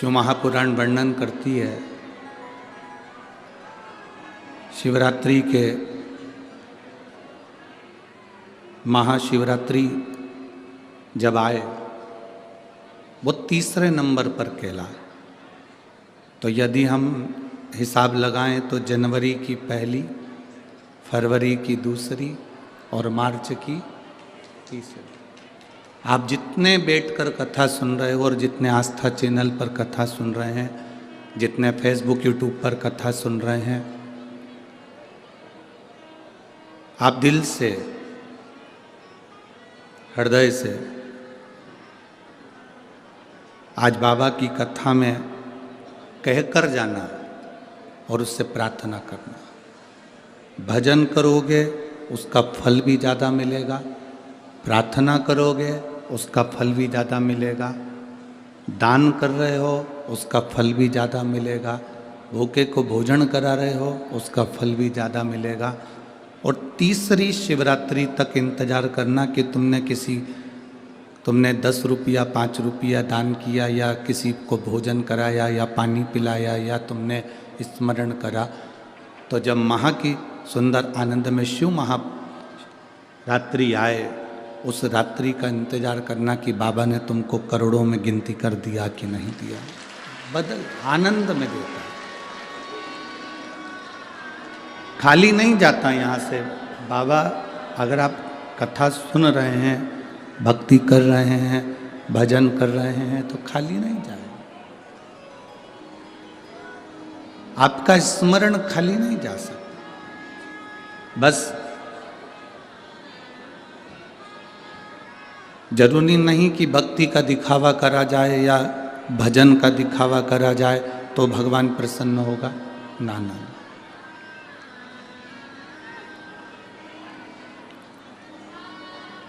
शिव महापुराण वर्णन करती है शिवरात्रि के महाशिवरात्रि जब आए वो तीसरे नंबर पर कहलाए। तो यदि हम हिसाब लगाएं तो जनवरी की पहली, फरवरी की दूसरी और मार्च की तीसरी। आप जितने बैठकर कथा सुन रहे हो और जितने आस्था चैनल पर कथा सुन रहे हैं, जितने फेसबुक यूट्यूब पर कथा सुन रहे हैं, आप दिल से हृदय से आज बाबा की कथा में कहकर जाना और उससे प्रार्थना करना। भजन करोगे उसका फल भी ज़्यादा मिलेगा, प्रार्थना करोगे उसका फल भी ज़्यादा मिलेगा, दान कर रहे हो उसका फल भी ज़्यादा मिलेगा, भूखे को भोजन करा रहे हो उसका फल भी ज़्यादा मिलेगा। और तीसरी शिवरात्रि तक इंतज़ार करना कि तुमने 10 रुपया 5 रुपया दान किया या किसी को भोजन कराया या पानी पिलाया या तुमने स्मरण करा। तो जब महा की सुंदर आनंद में शिव महारात्रि आए, उस रात्रि का इंतजार करना कि बाबा ने तुमको करोड़ों में गिनती कर दिया कि नहीं दिया। बदल आनंद में देता है, खाली नहीं जाता यहाँ से। बाबा अगर आप कथा सुन रहे हैं, भक्ति कर रहे हैं, भजन कर रहे हैं तो खाली नहीं जाए। आपका स्मरण खाली नहीं जा सकता। बस जरूरी नहीं कि भक्ति का दिखावा करा जाए या भजन का दिखावा करा जाए तो भगवान प्रसन्न होगा। ना ना,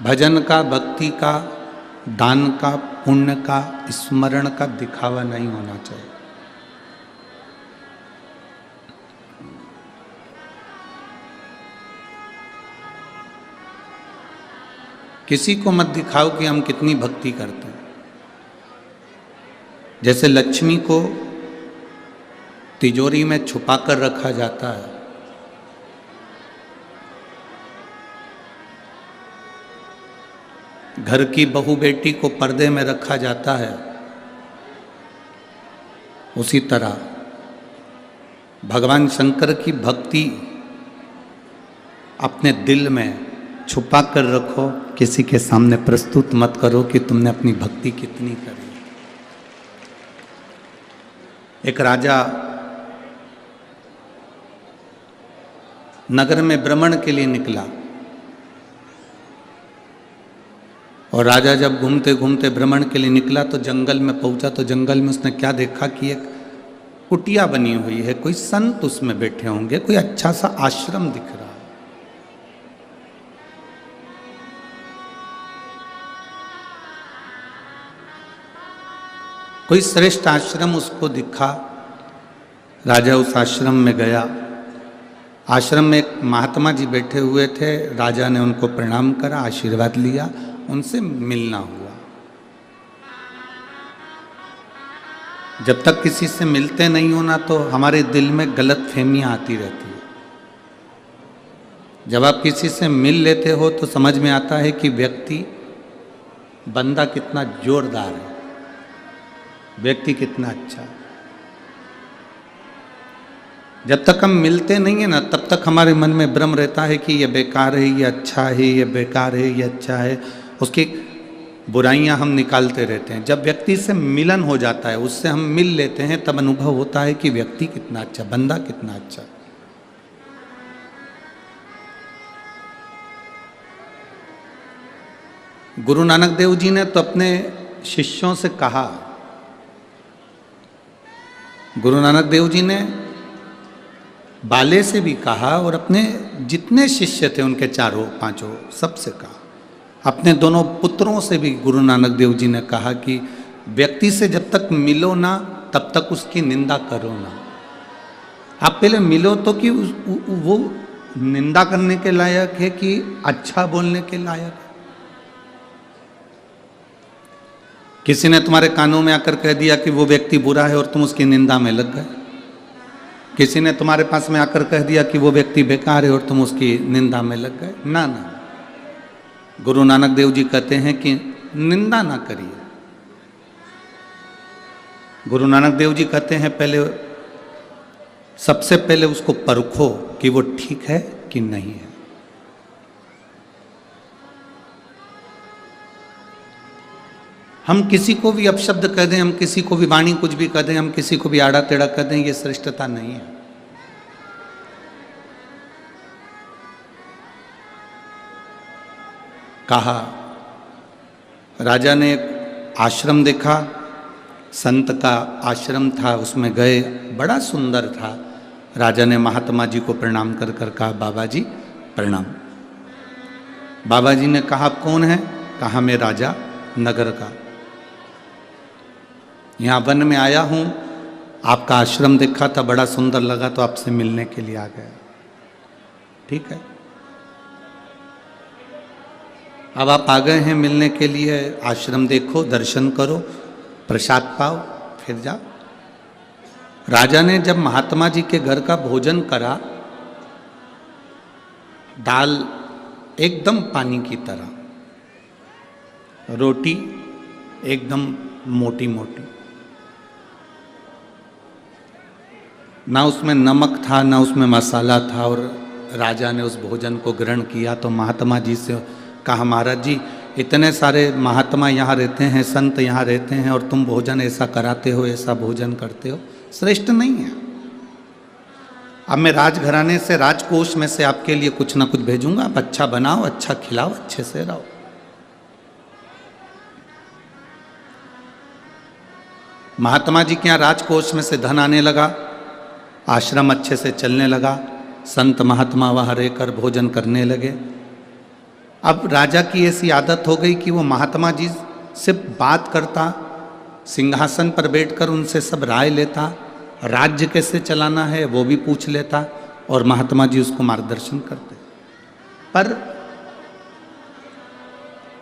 भजन का, भक्ति का, दान का, पुण्य का, स्मरण का दिखावा नहीं होना चाहिए। किसी को मत दिखाओ कि हम कितनी भक्ति करते हैं। जैसे लक्ष्मी को तिजोरी में छुपा कर रखा जाता है, घर की बहू बेटी को पर्दे में रखा जाता है, उसी तरह भगवान शंकर की भक्ति अपने दिल में छुपा कर रखो, किसी के सामने प्रस्तुत मत करो कि तुमने अपनी भक्ति कितनी करी। एक राजा नगर में भ्रमण के लिए निकला और राजा जब घूमते घूमते भ्रमण के लिए निकला तो जंगल में पहुंचा। तो जंगल में उसने क्या देखा कि एक कुटिया बनी हुई है, कोई संत उसमें बैठे होंगे, कोई अच्छा सा आश्रम दिख रहा है। कोई श्रेष्ठ आश्रम उसको दिखा। राजा उस आश्रम में गया। आश्रम में एक महात्मा जी बैठे हुए थे। राजा ने उनको प्रणाम करा, आशीर्वाद लिया, उनसे मिलना हुआ। जब तक किसी से मिलते नहीं हो ना तो हमारे दिल में गलत फहमियाँ आती रहती है। जब आप किसी से मिल लेते हो तो समझ में आता है कि व्यक्ति, बंदा कितना जोरदार है, व्यक्ति कितना अच्छा है। जब तक हम मिलते नहीं है ना तब तक हमारे मन में भ्रम रहता है कि ये बेकार है, ये अच्छा है, ये बेकार है, ये अच्छा है। उसकी बुराइयां हम निकालते रहते हैं। जब व्यक्ति से मिलन हो जाता है, उससे हम मिल लेते हैं, तब अनुभव होता है कि व्यक्ति कितना अच्छा, बंदा कितना अच्छा। गुरु नानक देव जी ने तो अपने शिष्यों से कहा, गुरु नानक देव जी ने बाले से भी कहा और अपने जितने शिष्य थे उनके चारों पांचों सबसे कहा। अपने दोनों पुत्रों से भी गुरु नानक देव जी ने कहा कि व्यक्ति से जब तक मिलो ना तब तक उसकी निंदा करो ना। आप पहले मिलो तो कि वो निंदा करने के लायक है कि अच्छा बोलने के लायक है। किसी ने तुम्हारे कानों में आकर कह दिया कि वो व्यक्ति बुरा है और तुम उसकी निंदा में लग गए। किसी ने तुम्हारे पास में आकर कह दिया कि वो व्यक्ति बेकार है और तुम उसकी निंदा में लग गए। ना ना, गुरु नानक देव जी कहते हैं कि निंदा ना करिए। गुरु नानक देव जी कहते हैं पहले, सबसे पहले उसको परखो कि वो ठीक है कि नहीं है। हम किसी को भी अपशब्द कह दें, हम किसी को भी वाणी कुछ भी कह दें, हम किसी को भी आड़ा टेढ़ा कह दें, ये श्रेष्ठता नहीं है। कहा, राजा ने एक आश्रम देखा, संत का आश्रम था, उसमें गए, बड़ा सुंदर था। राजा ने महात्मा जी को प्रणाम कर कर कहा, बाबा जी प्रणाम। बाबा जी ने कहा, आप कौन है? कहा, मैं राजा नगर का, यहाँ वन में आया हूँ, आपका आश्रम देखा था, बड़ा सुंदर लगा तो आपसे मिलने के लिए आ गया। ठीक है, अब आप आ गए हैं मिलने के लिए, आश्रम देखो, दर्शन करो, प्रसाद पाओ, फिर जाओ। राजा ने जब महात्मा जी के घर का भोजन करा, दाल एकदम पानी की तरह, रोटी एकदम मोटी मोटी, ना उसमें नमक था ना उसमें मसाला था। और राजा ने उस भोजन को ग्रहण किया तो महात्मा जी से कहा, महाराज जी इतने सारे महात्मा यहाँ रहते हैं, संत यहाँ रहते हैं, और तुम भोजन ऐसा कराते हो, ऐसा भोजन करते हो, श्रेष्ठ नहीं है। अब मैं राजघराने से, राजकोष में से आपके लिए कुछ ना कुछ भेजूंगा, आप अच्छा बनाओ, अच्छा खिलाओ, अच्छे से रहो। महात्मा जी के यहाँ राजकोष में से धन आने लगा, आश्रम अच्छे से चलने लगा, संत महात्मा वहाँ रहकर भोजन करने लगे। अब राजा की ऐसी आदत हो गई कि वो महात्मा जी से बात करता, सिंहासन पर बैठकर उनसे सब राय लेता, राज्य कैसे चलाना है वो भी पूछ लेता, और महात्मा जी उसको मार्गदर्शन करते। पर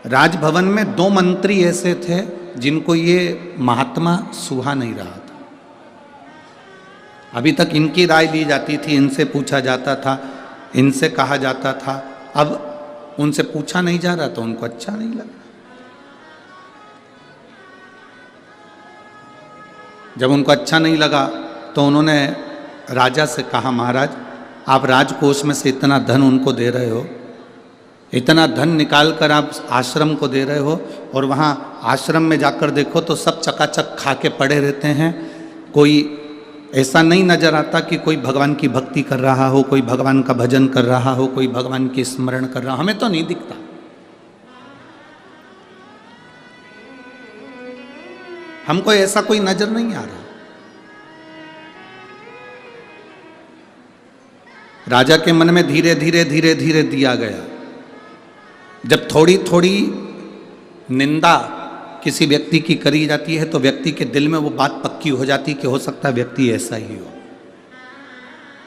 राजभवन में 2 मंत्री ऐसे थे जिनको ये महात्मा सुहा नहीं रहा था। अभी तक इनकी राय ली जाती थी, इनसे पूछा जाता था, इनसे कहा जाता था, अब उनसे पूछा नहीं जा रहा तो उनको अच्छा नहीं लगा। जब उनको अच्छा नहीं लगा तो उन्होंने राजा से कहा, महाराज आप राजकोष में से इतना धन उनको दे रहे हो, इतना धन निकाल कर आप आश्रम को दे रहे हो, और वहाँ आश्रम में जाकर देखो तो सब चकाचक खा के पड़े रहते हैं, कोई ऐसा नहीं नजर आता कि कोई भगवान की भक्ति कर रहा हो, कोई भगवान का भजन कर रहा हो, कोई भगवान की स्मरण कर रहा हो, हमें तो नहीं दिखता। हमको ऐसा कोई नजर नहीं आ रहा। राजा के मन में धीरे धीरे धीरे धीरे दिया गया। जब थोड़ी थोड़ी निंदा किसी व्यक्ति की करी जाती है तो व्यक्ति के दिल में वो बात पक्की हो जाती कि हो सकता है व्यक्ति ऐसा ही हो।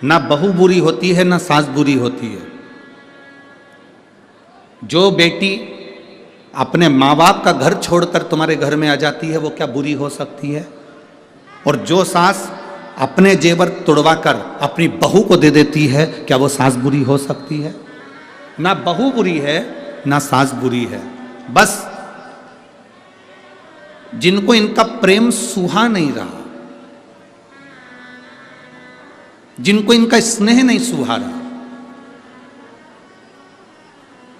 ना बहू बुरी होती है ना सास बुरी होती है। जो बेटी अपने माँ बाप का घर छोड़कर तुम्हारे घर में आ जाती है वो क्या बुरी हो सकती है? और जो सास अपने जेवर तुड़वाकर अपनी बहू को दे देती है, क्या वो सास बुरी हो सकती है? ना बहू बुरी है ना सास बुरी है। बस जिनको इनका प्रेम सुहा नहीं रहा, जिनको इनका स्नेह नहीं सुहा रहा,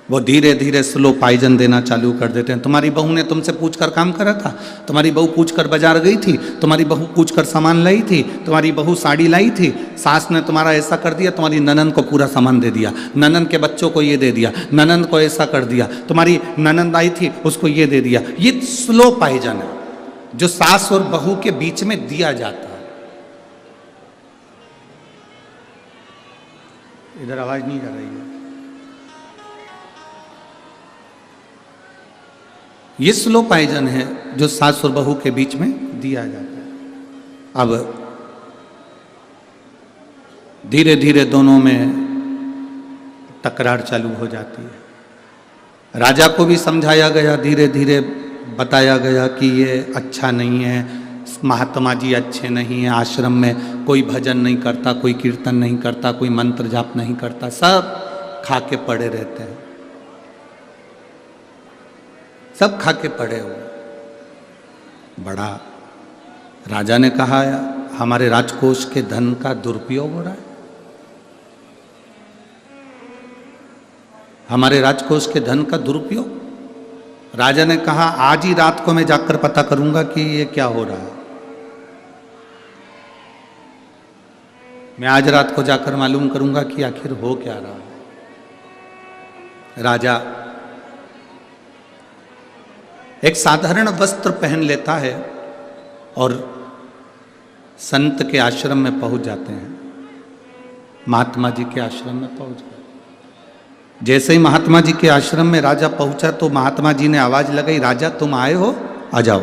वो धीरे धीरे स्लो पॉइजन देना चालू कर देते हैं। तुम्हारी बहू ने तुमसे पूछकर काम करा था, तुम्हारी बहू पूछकर बाजार गई थी, तुम्हारी बहू पूछकर सामान लाई थी, तुम्हारी बहू साड़ी लाई थी, सास ने तुम्हारा ऐसा कर दिया, तुम्हारी ननंद को पूरा सामान दे दिया, ननंद के बच्चों को ये दे दिया, ननंद को ऐसा कर दिया, तुम्हारी ननंद आई थी उसको ये दे दिया। ये स्लो पॉइजन है जो सास और बहू के बीच में दिया जाता है। इधर आवाज नहीं जा रही है। ये स्लो पॉइजन है जो सास और बहू के बीच में दिया जाता है। अब धीरे धीरे दोनों में तकरार चालू हो जाती है। राजा को भी समझाया गया, धीरे धीरे बताया गया कि ये अच्छा नहीं है, महात्मा जी अच्छे नहीं हैं, आश्रम में कोई भजन नहीं करता, कोई कीर्तन नहीं करता, कोई मंत्र जाप नहीं करता, सब खा के पड़े रहते हैं, सब खा के पड़े हुए। बड़ा राजा ने कहा हमारे राजकोष के धन का दुरुपयोग हो रहा है, हमारे राजकोष के धन का दुरुपयोग। राजा ने कहा आज ही रात को मैं जाकर पता करूंगा कि ये क्या हो रहा है, मैं आज रात को जाकर मालूम करूंगा कि आखिर हो क्या रहा है। राजा एक साधारण वस्त्र पहन लेता है और संत के आश्रम में पहुंच जाते हैं, महात्मा जी के आश्रम में पहुंच गए। जैसे ही महात्मा जी के आश्रम में राजा पहुंचा तो महात्मा जी ने आवाज लगाई, राजा तुम आए हो, आ जाओ,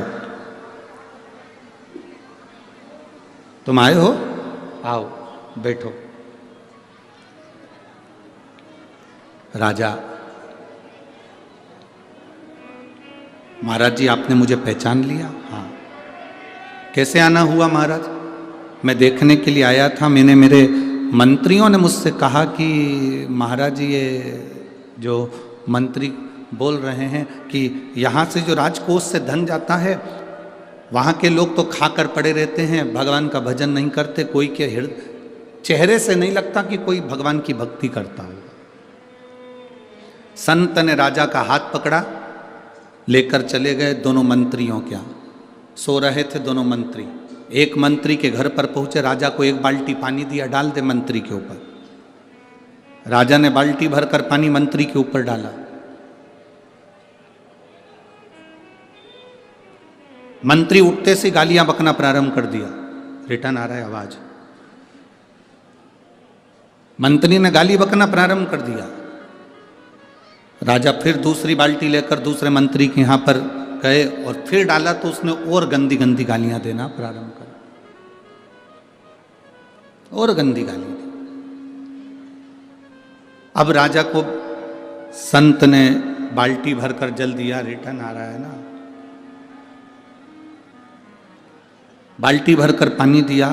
तुम आए हो, आओ बैठो। राजा, महाराज जी आपने मुझे पहचान लिया? हाँ। कैसे आना हुआ महाराज? मैं देखने के लिए आया था, मैंने मेरे मंत्रियों ने मुझसे कहा कि महाराज जी ये जो मंत्री बोल रहे हैं कि यहाँ से जो राजकोष से धन जाता है वहाँ के लोग तो खाकर पड़े रहते हैं, भगवान का भजन नहीं करते, कोई के चेहरे से नहीं लगता कि कोई भगवान की भक्ति करता है। संत ने राजा का हाथ पकड़ा, लेकर चले गए दोनों मंत्रियों के यहाँ। सो रहे थे दोनों मंत्री, एक मंत्री के घर पर पहुंचे, राजा को एक बाल्टी पानी दिया, डाल दे मंत्री के ऊपर। राजा ने बाल्टी भरकर पानी मंत्री के ऊपर डाला। मंत्री उठते से गालियां बकना प्रारंभ कर दिया, रिटर्न आ रहा है आवाज। मंत्री ने गाली बकना प्रारंभ कर दिया। राजा फिर दूसरी बाल्टी लेकर दूसरे मंत्री के यहां पर गए और फिर डाला तो उसने और गंदी गंदी गालियां देना प्रारंभ कर, और गंदी गाली दी। अब राजा को संत ने बाल्टी भरकर जल दिया, रिटर्न आ रहा है ना, बाल्टी भरकर पानी दिया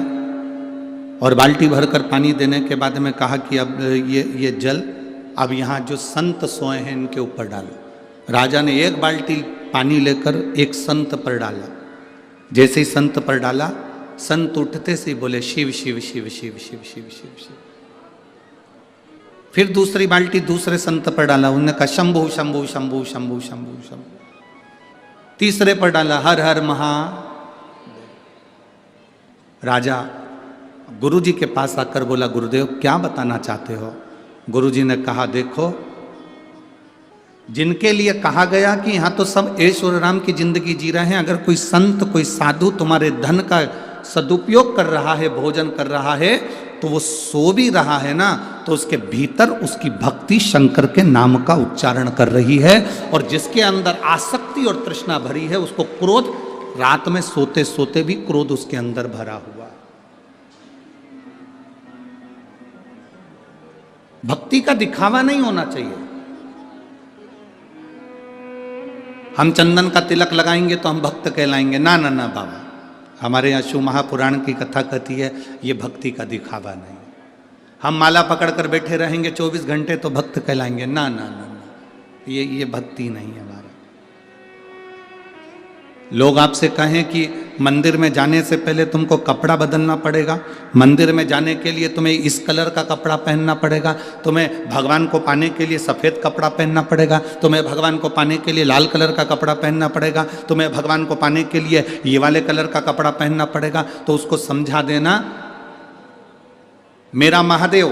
और बाल्टी भरकर पानी देने के बाद में कहा कि अब ये जल अब यहाँ जो संत सोए हैं इनके ऊपर डालो। राजा ने एक बाल्टी पानी लेकर एक संत पर डाला। जैसे ही संत पर डाला, संत उठते से बोले शिव शिव शिव शिव शिव शिव शिव शिव। फिर दूसरी बाल्टी दूसरे संत पर डाला, उन्होंने कहा शंभु शंभु शंभु शंभु शंभु शंभु। तीसरे पर डाला हर हर महा। राजा गुरुजी के पास आकर बोला, गुरुदेव क्या बताना चाहते हो? गुरुजी ने कहा, देखो जिनके लिए कहा गया कि यहाँ तो सब ऐश और आराम की जिंदगी जी रहे हैं, अगर कोई संत कोई साधु तुम्हारे धन का सदुपयोग कर रहा है, भोजन कर रहा है, तो वो सो भी रहा है ना, तो उसके भीतर उसकी भक्ति शंकर के नाम का उच्चारण कर रही है। और जिसके अंदर आसक्ति और तृष्णा भरी है, उसको क्रोध, रात में सोते सोते भी क्रोध उसके अंदर भरा हुआ। भक्ति का दिखावा नहीं होना चाहिए। हम चंदन का तिलक लगाएंगे तो हम भक्त कहलाएंगे, ना ना ना बाबा, हमारे यहाँ शिव महापुराण की कथा कहती है ये भक्ति का दिखावा नहीं। हम माला पकड़ कर बैठे रहेंगे 24 घंटे तो भक्त कहलाएंगे, ना ना ना ना, ये भक्ति नहीं है हमारा। लोग आपसे कहें कि मंदिर में जाने से पहले तुमको कपड़ा बदलना पड़ेगा, मंदिर में जाने के लिए तुम्हें इस कलर का कपड़ा पहनना पड़ेगा, तुम्हें भगवान को पाने के लिए सफ़ेद कपड़ा पहनना पड़ेगा, तुम्हें भगवान को पाने के लिए लाल कलर का कपड़ा पहनना पड़ेगा, तुम्हें भगवान को पाने के लिए ये वाले कलर का कपड़ा पहनना पड़ेगा। तो उसको समझा देना, मेरा महादेव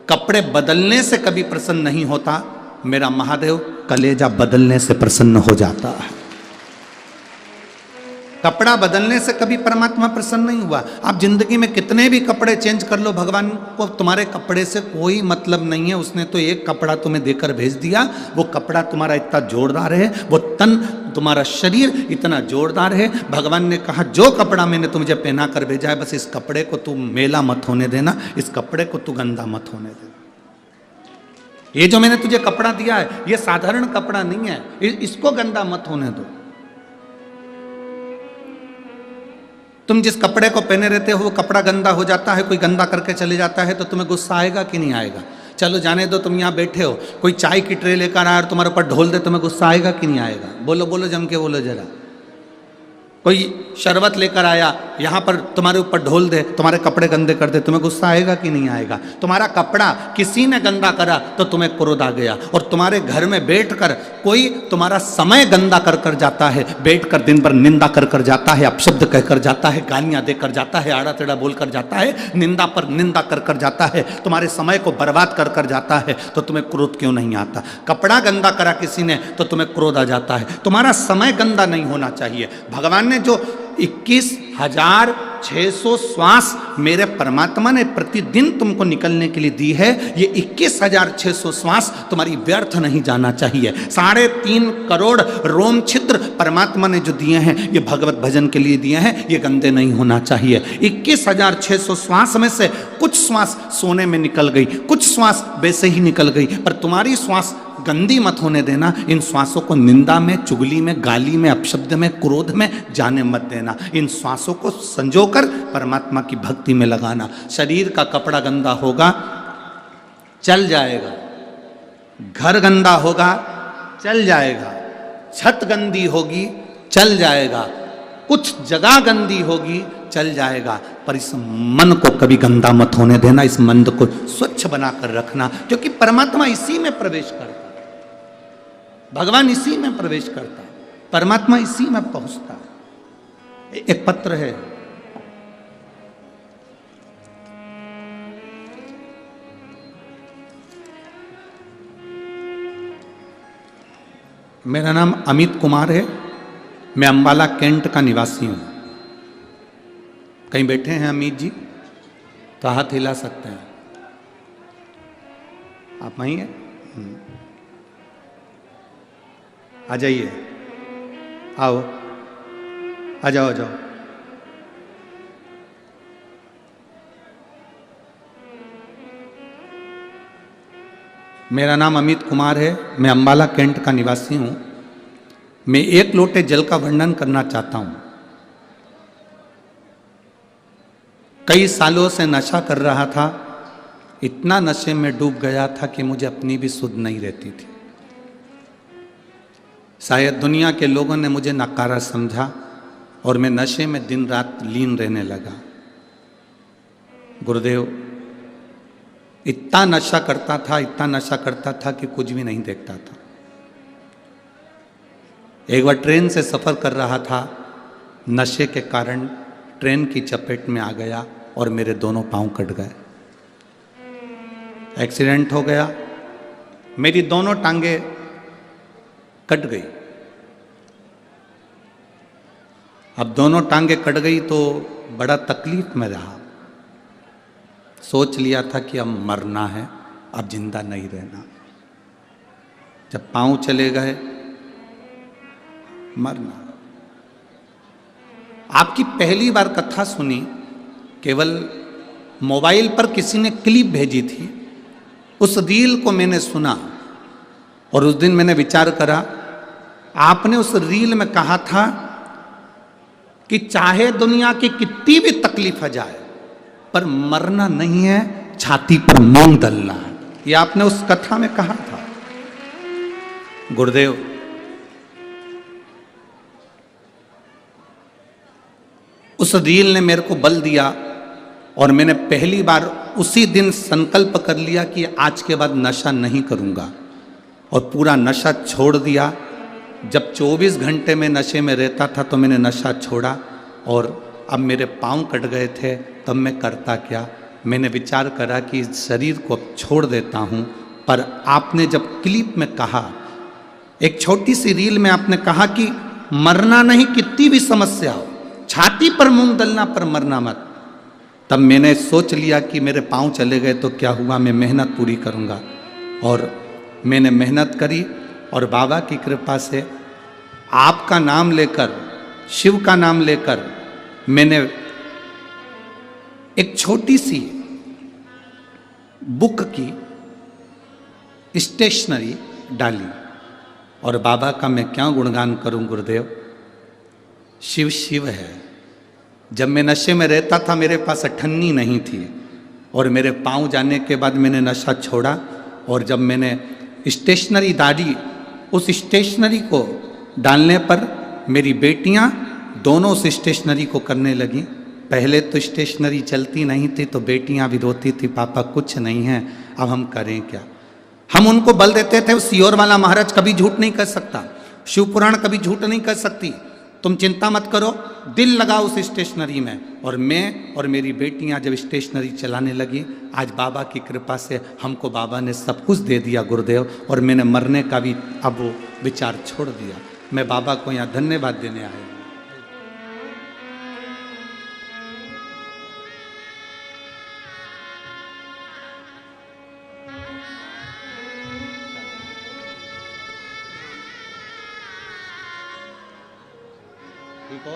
कपड़े बदलने से कभी प्रसन्न नहीं होता, मेरा महादेव कलेजा बदलने से प्रसन्न हो जाता है। कपड़ा बदलने से कभी परमात्मा प्रसन्न नहीं हुआ। आप जिंदगी में कितने भी कपड़े चेंज कर लो, भगवान को तुम्हारे कपड़े से कोई मतलब नहीं है। उसने तो एक कपड़ा तुम्हें देकर भेज दिया, वो कपड़ा तुम्हारा इतना जोरदार है, वो तन तुम्हारा शरीर इतना जोरदार है। भगवान ने कहा जो कपड़ा मैंने तुझे पहना कर भेजा है, बस इस कपड़े को तू मेला मत होने देना, इस कपड़े को तू गंदा मत होने देना। ये जो मैंने तुझे कपड़ा दिया है ये साधारण कपड़ा नहीं है, इसको गंदा मत होने दो। तुम जिस कपड़े को पहने रहते हो वो कपड़ा गंदा हो जाता है, कोई गंदा करके चले जाता है तो तुम्हें गुस्सा आएगा कि नहीं आएगा? चलो जाने दो, तुम यहाँ बैठे हो, कोई चाय की ट्रे लेकर आया और तुम्हारे ऊपर ढोल दे, तुम्हें गुस्सा आएगा कि नहीं आएगा? बोलो बोलो, जम के बोलो जरा। कोई शरबत लेकर आया, यहाँ पर तुम्हारे ऊपर ढोल दे, तुम्हारे कपड़े गंदे कर दे, तुम्हें गुस्सा आएगा कि नहीं आएगा? तुम्हारा कपड़ा किसी ने गंदा करा तो तुम्हें क्रोध आ गया। और तुम्हारे घर में बैठकर कोई तुम्हारा समय गंदा कर कर जाता है, बैठकर दिन भर निंदा कर कर जाता है, अपशब्द कहकर जाता है, गालियाँ देकर जाता है, आड़ा टेढ़ा बोल कर जाता है, निंदा पर निंदा कर कर जाता है, तुम्हारे समय को बर्बाद कर कर जाता है, तो तुम्हें क्रोध क्यों नहीं आता? कपड़ा गंदा करा किसी ने तो तुम्हें क्रोध आ जाता है। तुम्हारा समय गंदा नहीं होना चाहिए। भगवान ने जो 21,600 श्वास मेरे परमात्मा ने प्रतिदिन तुमको निकलने के लिए दी है, ये 21,600 श्वास तुम्हारी व्यर्थ नहीं जाना चाहिए। 3.5 करोड़ रोम छिद्र परमात्मा ने जो दिए हैं ये भगवत भजन के लिए दिए हैं, ये गंदे नहीं होना चाहिए। 21,600 श्वास में से कुछ श्वास सोने में निकल गई, कुछ श्वास वैसे ही निकल गई, पर तुम्हारी श्वास गंदी मत होने देना। इन श्वासों को निंदा में, चुगली में, गाली में, अपशब्द में, क्रोध में जाने मत देना। इन श्वासों को संजोकर परमात्मा की भक्ति में लगाना। शरीर का कपड़ा गंदा होगा, चल जाएगा। घर गंदा होगा, चल जाएगा। छत गंदी होगी, चल जाएगा। कुछ जगह गंदी होगी, चल जाएगा, पर इस मन को कभी गंदा मत होने देना। इस मन को स्वच्छ बनाकर रखना, क्योंकि परमात्मा इसी में प्रवेश करता है, भगवान इसी में प्रवेश करता है, परमात्मा इसी में पहुंचता है। एक पत्र है, मेरा नाम अमित कुमार है, मैं अंबाला कैंट का निवासी हूं। कहीं बैठे हैं अमित जी तो हाथ हिला सकते हैं। आप वहीं हैं? आ जाइए, आओ, आ जाओ, आ जाओ। मेरा नाम अमित कुमार है, मैं अंबाला कैंट का निवासी हूं। मैं एक लोटे जल का वर्णन करना चाहता हूं। कई सालों से नशा कर रहा था, इतना नशे में डूब गया था कि मुझे अपनी भी सुध नहीं रहती थी। शायद दुनिया के लोगों ने मुझे नकारा समझा और मैं नशे में दिन रात लीन रहने लगा। गुरुदेव, इतना नशा करता था, इतना नशा करता था कि कुछ भी नहीं देखता था। एक बार ट्रेन से सफ़र कर रहा था, नशे के कारण ट्रेन की चपेट में आ गया और मेरे दोनों पांव कट गए। एक्सीडेंट हो गया, मेरी दोनों टांगे कट गई। अब दोनों टांगे कट गई तो बड़ा तकलीफ में रहा। सोच लिया था कि अब मरना है, अब जिंदा नहीं रहना। जब पांव चले गए, मरना। आपकी पहली बार कथा सुनी, केवल मोबाइल पर किसी ने क्लिप भेजी थी, उस रील को मैंने सुना और उस दिन मैंने विचार करा, आपने उस रील में कहा था कि चाहे दुनिया की कितनी भी तकलीफ आ जाए पर मरना नहीं है, छाती पर मूंग दलना है। ये आपने उस कथा में कहा था। गुरुदेव, उस रील ने मेरे को बल दिया और मैंने पहली बार उसी दिन संकल्प कर लिया कि आज के बाद नशा नहीं करूंगा, और पूरा नशा छोड़ दिया। जब 24 घंटे में नशे में रहता था तो मैंने नशा छोड़ा, और अब मेरे पांव कट गए थे, तब मैं करता क्या? मैंने विचार करा कि इस शरीर को छोड़ देता हूँ। पर आपने जब क्लिप में कहा, एक छोटी सी रील में आपने कहा कि मरना नहीं, कितनी भी समस्या हो, छाती पर मूंग दलना पर मरना मत, तब मैंने सोच लिया कि मेरे पांव चले गए तो क्या हुआ, मैं मेहनत पूरी करूँगा। और मैंने मेहनत करी और बाबा की कृपा से आपका नाम लेकर, शिव का नाम लेकर, मैंने एक छोटी सी बुक की स्टेशनरी डाली। और बाबा का मैं क्या गुणगान करूं गुरुदेव। शिव शिव है, जब मैं नशे में रहता था मेरे पास अठन्नी नहीं थी, और मेरे पाँव जाने के बाद मैंने नशा छोड़ा। और जब मैंने स्टेशनरी दाढ़ी, उस स्टेशनरी को डालने पर मेरी बेटियां दोनों उस स्टेशनरी को करने लगी। पहले तो स्टेशनरी चलती नहीं थी तो बेटियां भी रोती थी, पापा कुछ नहीं है, अब हम करें क्या। हम उनको बल देते थे, सीहोर वाला महाराज कभी झूठ नहीं कर सकता, शिव पुराण कभी झूठ नहीं कर सकती, तुम चिंता मत करो, दिल लगाओ उस स्टेशनरी में। और मैं और मेरी बेटियां जब स्टेशनरी चलाने लगी, आज बाबा की कृपा से हमको बाबा ने सब कुछ दे दिया गुरुदेव, और मैंने मरने का भी अब वो विचार छोड़ दिया। मैं बाबा को यहाँ धन्यवाद देने आया हूँ। ठीक हो?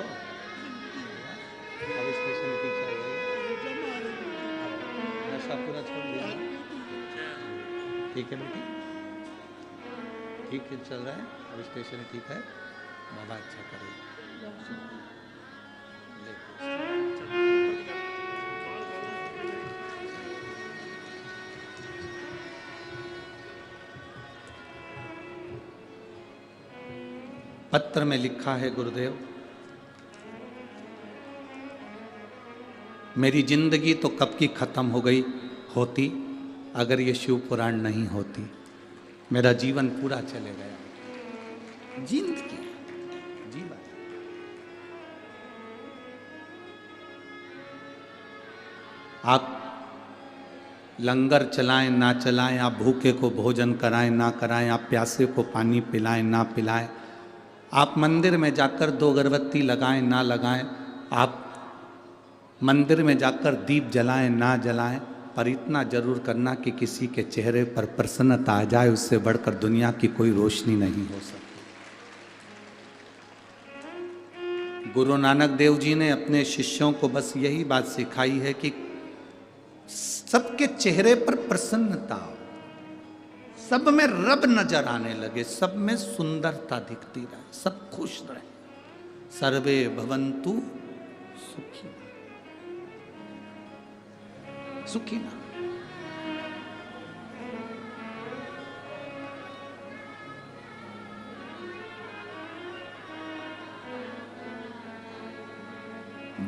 अब स्टेशन ठीक चल रही है, नशा पूरा छोड़ दिया? ठीक है बेटी, ठीक है चल रहा है, अब स्टेशन ठीक है, बाबा अच्छा करेगा। पत्र में लिखा है गुरुदेव, मेरी जिंदगी तो कब की खत्म हो गई होती अगर ये शिव पुराण नहीं होती, मेरा जीवन पूरा चले गया। जिंदगी जीवन, आप लंगर चलाएं ना चलाएं, आप भूखे को भोजन कराएं ना कराएं, आप प्यासे को पानी पिलाएं ना पिलाएं, आप मंदिर में जाकर 2 अगरबत्ती लगाएं ना लगाएं, आप मंदिर में जाकर दीप जलाएं ना जलाएं, पर इतना जरूर करना कि किसी के चेहरे पर प्रसन्नता आ जाए, उससे बढ़कर दुनिया की कोई रोशनी नहीं हो सकती। गुरु नानक देव जी ने अपने शिष्यों को बस यही बात सिखाई है कि सबके चेहरे पर प्रसन्नता हो, सब में रब नजर आने लगे, सब में सुंदरता दिखती रहे, सब खुश रहे। सर्वे भवन्तु सुखी सुखी ना।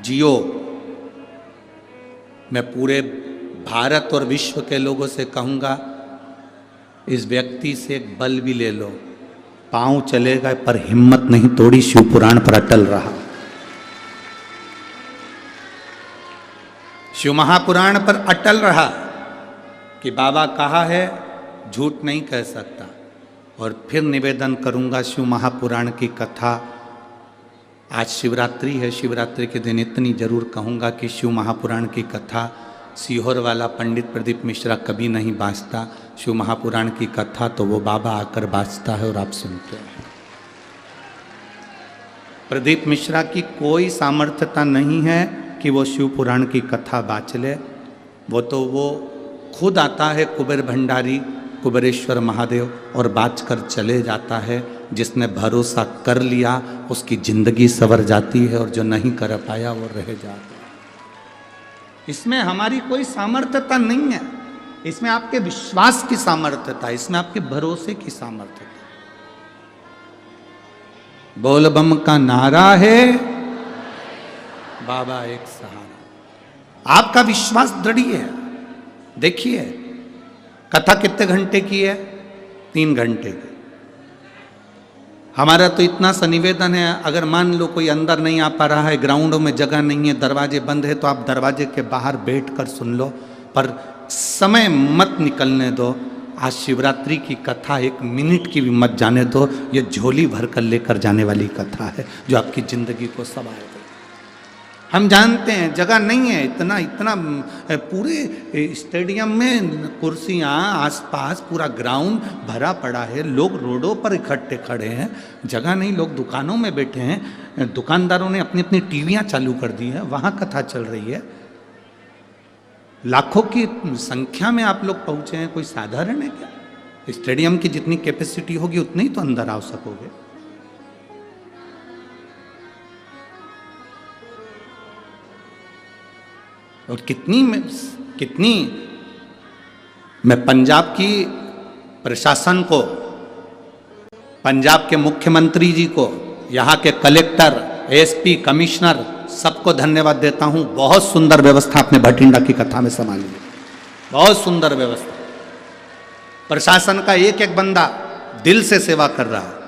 जियो। मैं पूरे भारत और विश्व के लोगों से कहूंगा, इस व्यक्ति से एक बल भी ले लो, पांव चलेगा पर हिम्मत नहीं तोड़ी, शिव पुराण पर अटल रहा। शिव महापुराण पर अटल रहा कि बाबा कहा है, झूठ नहीं कह सकता। और फिर निवेदन करूंगा, शिव महापुराण की कथा, आज शिवरात्रि है, शिवरात्रि के दिन इतनी जरूर कहूंगा कि शिव महापुराण की कथा सीहोर वाला पंडित प्रदीप मिश्रा कभी नहीं बाँचता। शिव महापुराण की कथा तो वो बाबा आकर बाँचता है और आप सुनते हैं। प्रदीप मिश्रा की कोई सामर्थ्यता नहीं है कि वो शिव पुराण की कथा बाँच ले, वो तो वो खुद आता है कुबेर भंडारी, कुबेरेश्वर महादेव, और बाँच कर चले जाता है। जिसने भरोसा कर लिया उसकी जिंदगी संवर जाती है, और जो नहीं कर पाया वो रह जाता है। इसमें हमारी कोई सामर्थ्यता नहीं है, इसमें आपके विश्वास की सामर्थ्यता, इसमें आपके भरोसे की सामर्थ्यता। बोल बम का नारा है, बाबा एक सहारा। आपका विश्वास दृढ़ है। देखिए कथा कितने घंटे की है? 3 घंटे की। हमारा तो इतना सा निवेदन है, अगर मान लो कोई अंदर नहीं आ पा रहा है, ग्राउंडों में जगह नहीं है, दरवाजे बंद है, तो आप दरवाजे के बाहर बैठ कर सुन लो, पर समय मत निकलने दो। आज शिवरात्रि की कथा 1 मिनट की भी मत जाने दो, ये झोली भर कर लेकर जाने वाली कथा है जो आपकी जिंदगी को संवार दे। हम जानते हैं जगह नहीं है, इतना पूरे स्टेडियम में कुर्सियाँ, आसपास पूरा ग्राउंड भरा पड़ा है, लोग रोडों पर इकट्ठे खड़े हैं, जगह नहीं, लोग दुकानों में बैठे हैं, दुकानदारों ने अपनी अपनी टीवियाँ चालू कर दी हैं, वहाँ कथा चल रही है। लाखों की संख्या में आप लोग पहुँचे हैं, कोई साधारण है क्या? स्टेडियम की जितनी कैपेसिटी होगी उतनी ही तो अंदर आ सकोगे। और कितनी मैं पंजाब की प्रशासन को, पंजाब के मुख्यमंत्री जी को, यहाँ के कलेक्टर, एसपी, कमिश्नर, सबको धन्यवाद देता हूँ। बहुत सुंदर व्यवस्था आपने भटिंडा की कथा में संभाली, बहुत सुंदर व्यवस्था। प्रशासन का एक एक बंदा दिल से सेवा कर रहा है।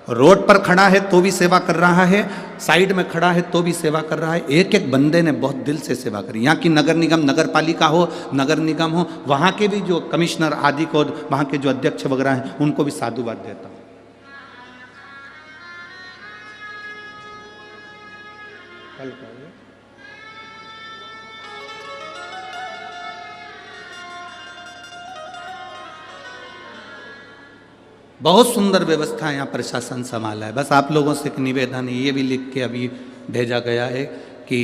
रोड पर खड़ा है तो भी सेवा कर रहा है, साइड में खड़ा है तो भी सेवा कर रहा है। एक एक बंदे ने बहुत दिल से सेवा करी। यहाँ की नगर निगम, नगर पालिका हो, नगर निगम हो, वहाँ के भी जो कमिश्नर आदि को, वहाँ के जो अध्यक्ष वगैरह हैं, उनको भी साधुवाद देता हूँ। बहुत सुंदर व्यवस्था यहाँ प्रशासन संभाला है। बस आप लोगों से एक निवेदन, ये भी लिख के अभी भेजा गया है कि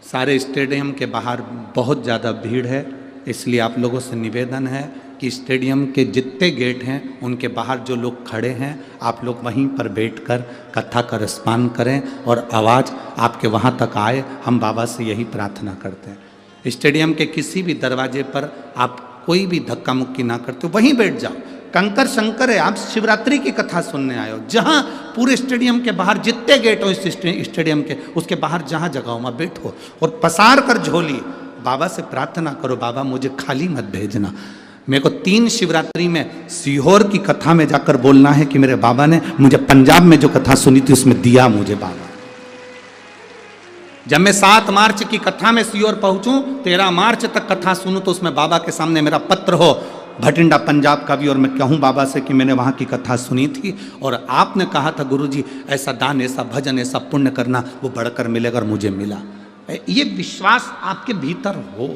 सारे स्टेडियम के बाहर बहुत ज़्यादा भीड़ है, इसलिए आप लोगों से निवेदन है कि स्टेडियम के जितने गेट हैं उनके बाहर जो लोग खड़े हैं, आप लोग वहीं पर बैठकर कथा का रसपान करें और आवाज़ आपके वहाँ तक आए। हम बाबा से यही प्रार्थना करते हैं। स्टेडियम के किसी भी दरवाजे पर आप कोई भी धक्का मुक्की ना करते, वहीं बैठ जाओ। कंकर शंकर है, आप शिवरात्रि की कथा सुनने आए हो। जहाँ पूरे स्टेडियम के बाहर जितने गेट हो इस स्टेडियम के, उसके बाहर जहाँ जगह हो वहाँ बैठो और पसार कर झोली बाबा से प्रार्थना करो, बाबा मुझे खाली मत भेजना। मेरे को 3 शिवरात्रि में सीहोर की कथा में जाकर बोलना है कि मेरे बाबा ने मुझे पंजाब में जो कथा सुनी थी उसमें दिया मुझे बाबा। जब मैं 7 मार्च की कथा में सीहोर पहुंचूं, 13 मार्च तक कथा सुनूं, तो उसमें बाबा के सामने मेरा पत्र हो भटिंडा पंजाब का भी, और मैं कहूं बाबा से कि मैंने वहां की कथा सुनी थी और आपने कहा था गुरुजी ऐसा दान, ऐसा भजन, ऐसा पुण्य करना, वो बढ़कर मिलेगा, और मुझे मिला। ये विश्वास आपके भीतर हो,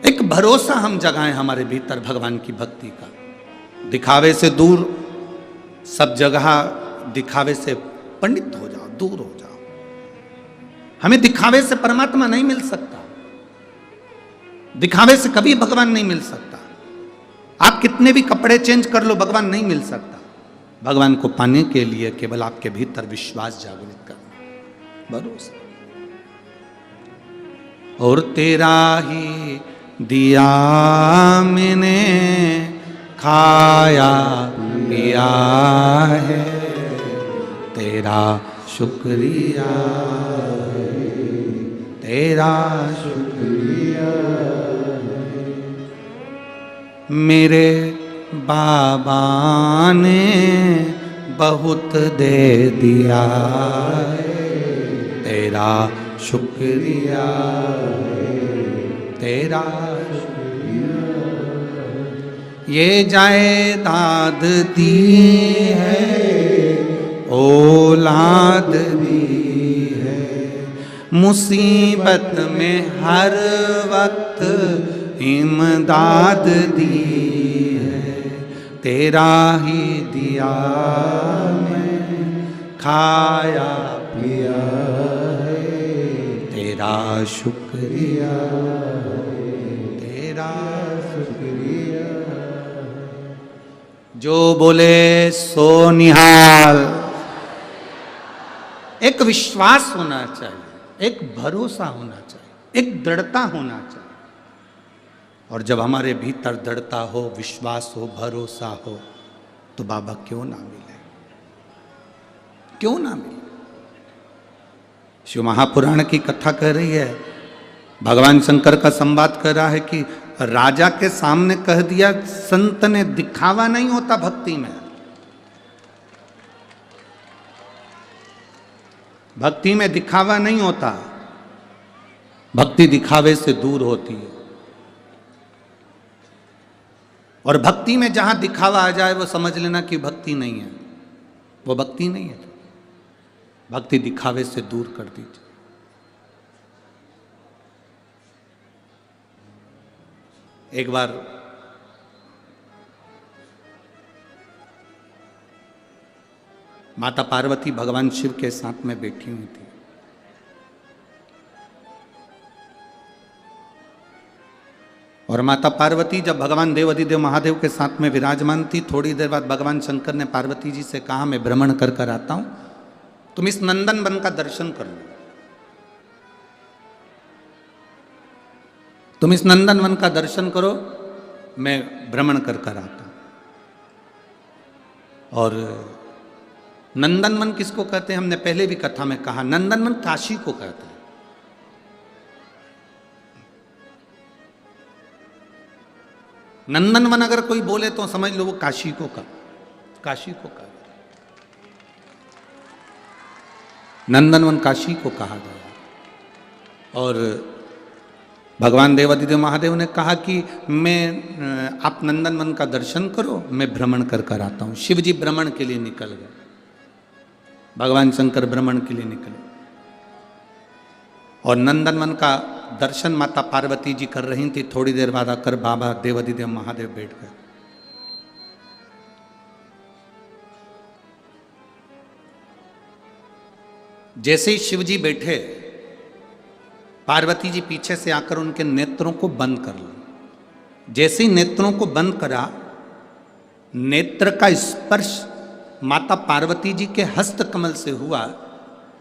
एक भरोसा हम जगाएं हमारे भीतर भगवान की भक्ति का। दिखावे से दूर, सब जगह दिखावे से पंडित हो जाओ, दूर हो जाओ। हमें दिखावे से परमात्मा नहीं मिल सकता, दिखावे से कभी भगवान नहीं मिल सकता। आप कितने भी कपड़े चेंज कर लो, भगवान नहीं मिल सकता। भगवान को पाने के लिए केवल आपके भीतर विश्वास जागृत करना, भरोसा। और तेरा ही दिया मैंने खाया पिया है, तेरा शुक्रिया है, तेरा शुक्रिया है। मेरे बाबा ने बहुत दे दिया है, तेरा शुक्रिया है, तेरा शुक्रिया। ये जायदाद दी है, औलाद दी है, मुसीबत में हर वक्त इमदाद दी है, तेरा ही दिया मैं खाया पिया है, तेरा शुक्रिया है, तेरा शुक्रिया। जो बोले सो निहाल। एक विश्वास होना चाहिए, एक भरोसा होना चाहिए, एक दृढ़ता होना चाहिए। और जब हमारे भीतर दृढ़ता हो, विश्वास हो, भरोसा हो, तो बाबा क्यों ना मिले, क्यों ना मिले। शिव महापुराण की कथा कह रही है, भगवान शंकर का संवाद कर रहा है कि राजा के सामने कह दिया, संत ने दिखावा नहीं होता भक्ति में। भक्ति में दिखावा नहीं होता, भक्ति दिखावे से दूर होती है। और भक्ति में जहां दिखावा आ जाए वो समझ लेना कि भक्ति नहीं है, वो भक्ति नहीं है। भक्ति दिखावे से दूर कर दीजिए। एक बार माता पार्वती भगवान शिव के साथ में बैठी हुई थी। और माता पार्वती जब भगवान देव अधिदेव महादेव के साथ में विराजमान थी, थोड़ी देर बाद भगवान शंकर ने पार्वती जी से कहा मैं भ्रमण कर कर आता हूं, तुम इस नंदन वन का दर्शन कर लो, तुम इस नंदन वन का दर्शन करो, मैं भ्रमण कर कर आता हूं। और नंदनवन किसको कहते हैं, हमने पहले भी कथा में कहा, नंदनवन काशी को कहते हैं। नंदनवन अगर कोई बोले तो समझ लो वो काशी को कहते हैं। नंदनवन काशी को कहा गया। और भगवान देवादिदेव महादेव ने कहा कि आप नंदनवन का दर्शन करो, मैं भ्रमण कर कर आता हूं। शिव जी भ्रमण के लिए निकल गए, भगवान शंकर भ्रमण के लिए निकले, और नंदनवन का दर्शन माता पार्वती जी कर रही थी। थोड़ी देर बाद आकर बाबा देवादिदेव महादेव बैठ गए। जैसे ही शिव जी बैठे, पार्वती जी पीछे से आकर उनके नेत्रों को बंद कर ली। जैसे ही नेत्रों को बंद करा, नेत्र का स्पर्श माता पार्वती जी के हस्त कमल से हुआ।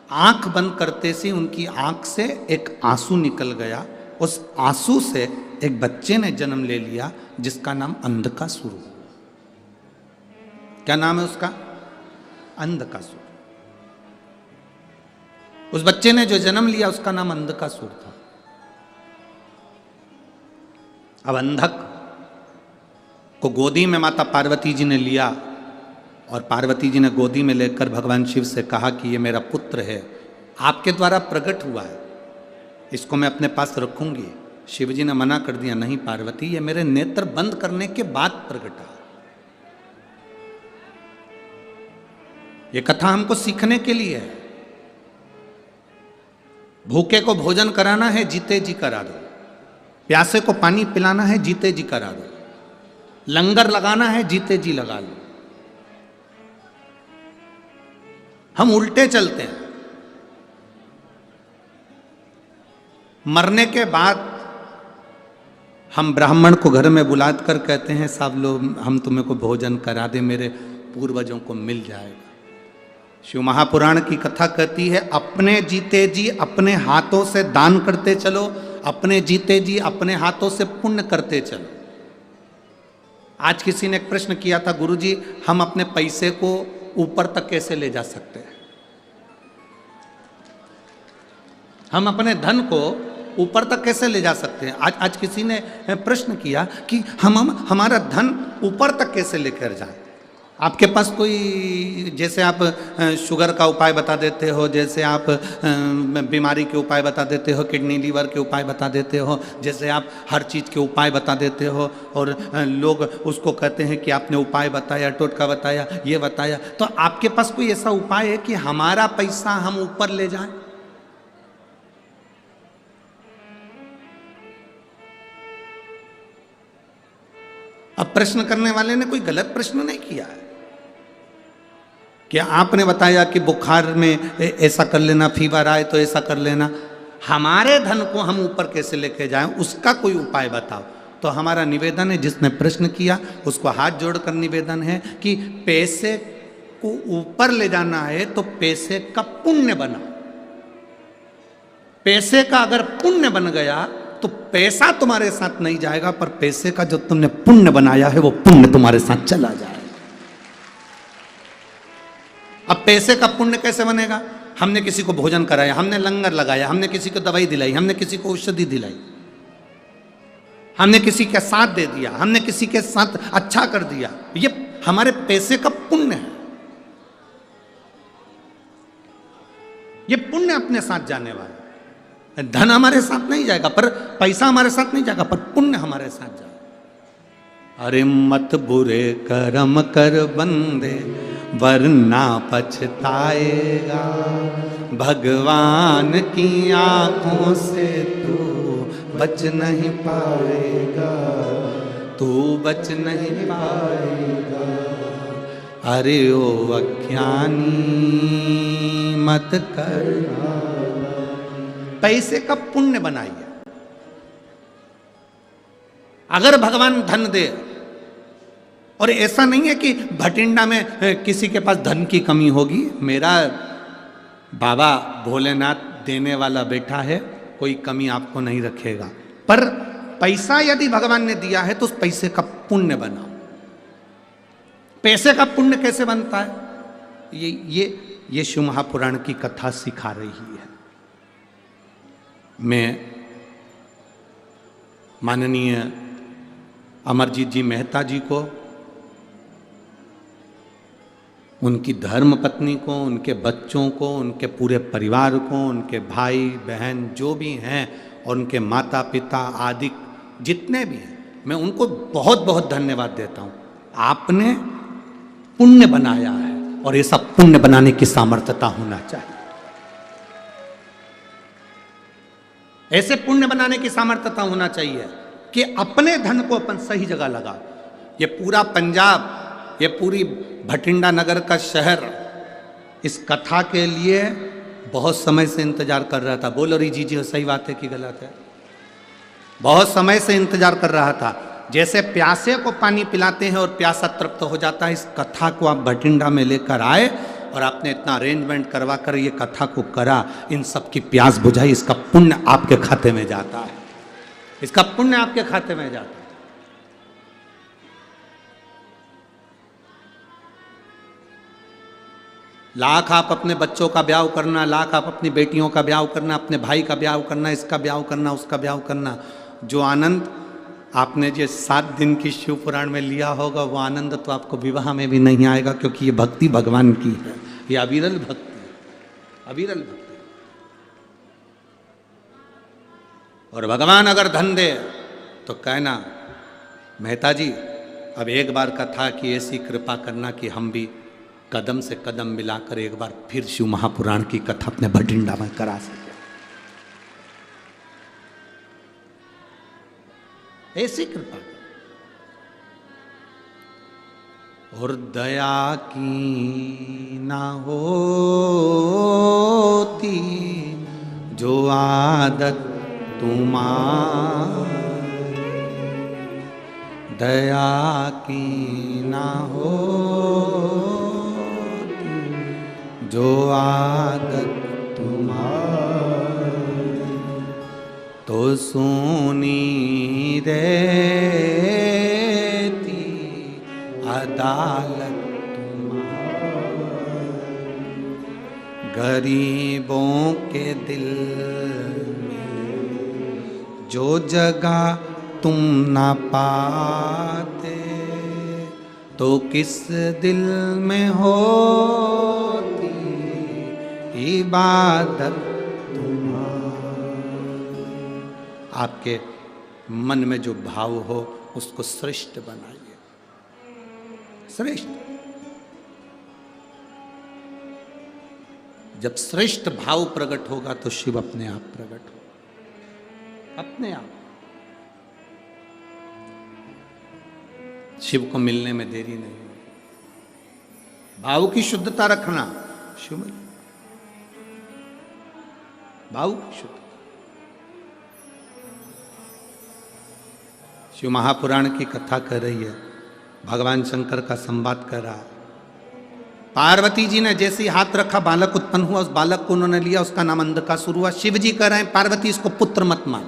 आंख बंद करते से उनकी आंख से एक आंसू निकल गया। उस आंसू से एक बच्चे ने जन्म ले लिया जिसका नाम अंधकासुर। क्या नाम है उसका? अंधकासुर। उस बच्चे ने जो जन्म लिया उसका नाम अंधकासुर था। अब अंधक को गोदी में माता पार्वती जी ने लिया, और पार्वती जी ने गोदी में लेकर भगवान शिव से कहा कि ये मेरा पुत्र है, आपके द्वारा प्रकट हुआ है, इसको मैं अपने पास रखूंगी। शिव जी ने मना कर दिया, नहीं पार्वती, ये मेरे नेत्र बंद करने के बाद प्रकटा। ये कथा हमको सीखने के लिए है। भूखे को भोजन कराना है, जीते जी करा दो। प्यासे को पानी पिलाना है, जीते जी करा दो। लंगर लगाना है, जीते जी लगा लो। हम उल्टे चलते हैं। मरने के बाद हम ब्राह्मण को घर में बुलाकर कहते हैं, साहब लो हम तुम्हें को भोजन करा दे, मेरे पूर्वजों को मिल जाएगा। शिव महापुराण की कथा कहती है, अपने जीते जी अपने हाथों से दान करते चलो, अपने जीते जी अपने हाथों से पुण्य करते चलो। आज किसी ने एक प्रश्न किया था, गुरुजी हम अपने पैसे को ऊपर तक कैसे ले जा सकते हैं? हम अपने धन को ऊपर तक कैसे ले जा सकते हैं? आज किसी ने प्रश्न किया कि हमारा धन ऊपर तक कैसे लेकर जाए। आपके पास कोई, जैसे आप शुगर का उपाय बता देते हो, जैसे आप बीमारी के उपाय बता देते हो, किडनी लीवर के उपाय बता देते हो, जैसे आप हर चीज़ के उपाय बता देते हो, और लोग उसको कहते हैं कि आपने उपाय बताया, टोटका बताया, ये बताया, तो आपके पास कोई ऐसा उपाय है कि हमारा पैसा हम ऊपर ले जाएं? अब प्रश्न करने वाले ने कोई गलत प्रश्न नहीं किया है। क्या आपने बताया कि बुखार में ऐसा कर लेना, फीवर आए तो ऐसा कर लेना, हमारे धन को हम ऊपर कैसे लेके जाएं, उसका कोई उपाय बताओ। तो हमारा निवेदन है, जिसने प्रश्न किया उसको हाथ जोड़कर निवेदन है कि पैसे को ऊपर ले जाना है तो पैसे का पुण्य बना। पैसे का अगर पुण्य बन गया तो पैसा तुम्हारे साथ नहीं जाएगा, पर पैसे का जो तुमने पुण्य बनाया है वो पुण्य तुम्हारे साथ चला जाएगा। अब पैसे का पुण्य कैसे बनेगा? हमने किसी को भोजन कराया, हमने लंगर लगाया, हमने किसी को दवाई दिलाई, हमने किसी को औषधि दिलाई, हमने किसी के साथ दे दिया, हमने किसी के साथ अच्छा कर दिया, ये हमारे पैसे का पुण्य है। ये पुण्य अपने साथ जाने वाला है। धन हमारे साथ नहीं जाएगा, पर पैसा हमारे साथ नहीं जाएगा, पर पुण्य हमारे साथ जाएगा। अरे मत बुरे कर्म कर बंदे वरना पछताएगा, भगवान की आंखों से तू बच नहीं पाएगा, तू बच नहीं पाएगा। अरे ओ अज्ञानी मत करना। पैसे का पुण्य बनाइए। अगर भगवान धन दे, और ऐसा नहीं है कि भटिंडा में किसी के पास धन की कमी होगी, मेरा बाबा भोलेनाथ देने वाला बैठा है, कोई कमी आपको नहीं रखेगा। पर पैसा यदि भगवान ने दिया है तो उस पैसे का पुण्य बनाओ। पैसे का पुण्य कैसे बनता है, ये शिव महापुराण की कथा सिखा रही है। मैं माननीय अमरजीत जी मेहता जी को, उनकी धर्म पत्नी को, उनके बच्चों को, उनके पूरे परिवार को, उनके भाई बहन जो भी हैं और उनके माता पिता आदि जितने भी हैं, मैं उनको बहुत बहुत धन्यवाद देता हूँ। आपने पुण्य बनाया है और ये सब पुण्य बनाने की सामर्थ्यता होना चाहिए। ऐसे पुण्य बनाने की सामर्थ्यता होना चाहिए कि अपने धन को अपन सही जगह लगाओ। ये पूरा पंजाब, ये पूरी भटिंडा नगर का शहर इस कथा के लिए बहुत समय से इंतजार कर रहा था। बोलो री जी सही बात है कि गलत है? बहुत समय से इंतजार कर रहा था। जैसे प्यासे को पानी पिलाते हैं और प्यासा तृप्त हो जाता है, इस कथा को आप भटिंडा में लेकर आए और आपने इतना अरेंजमेंट करवा कर ये कथा को करा, इन सब की प्यास बुझाई। इसका पुण्य आपके खाते में जाता है, इसका पुण्य आपके खाते में जाता है। लाख आप अपने बच्चों का ब्याह करना, लाख आप अपनी बेटियों का ब्याह करना, अपने भाई का ब्याह करना, इसका ब्याह करना, उसका ब्याह करना, जो आनंद आपने जो 7 दिन की शिव पुराण में लिया होगा वो आनंद तो आपको विवाह में भी नहीं आएगा, क्योंकि ये भक्ति भगवान की है, ये अविरल भक्ति है, अविरल भक्ति। और भगवान अगर धन दे तो कहना मेहता जी अब एक बार का था कि ऐसी कृपा करना कि हम भी कदम से कदम मिलाकर एक बार फिर शिव महापुराण की कथा अपने भटिंडा में करा सके। ऐसी कृपा और दया की ना होती जो आदत तुम्हारी, दया की ना होती जो आदत तुम्हारी, तो सुनी रहती अदालत तुम्हारी, गरीबों के दिल में जो जगह तुम ना पाते, तो किस दिल में होती इबादत तुम्हारी। आपके मन में जो भाव हो उसको श्रेष्ठ बनाइए, श्रेष्ठ। जब श्रेष्ठ भाव प्रकट होगा तो शिव अपने आप प्रकट होगा, अपने आप। शिव को मिलने में देरी नहीं। भाव की शुद्धता रखना, शिव भाव की शुद्धता। शिव महापुराण की कथा कर रही है, भगवान शंकर का संवाद कर रहा। पार्वती जी ने जैसे ही हाथ रखा बालक उत्पन्न हुआ, उस बालक को उन्होंने लिया, उसका नाम अंधकासुर हुआ। शिव जी कह रहे हैं पार्वती इसको पुत्र मत मान,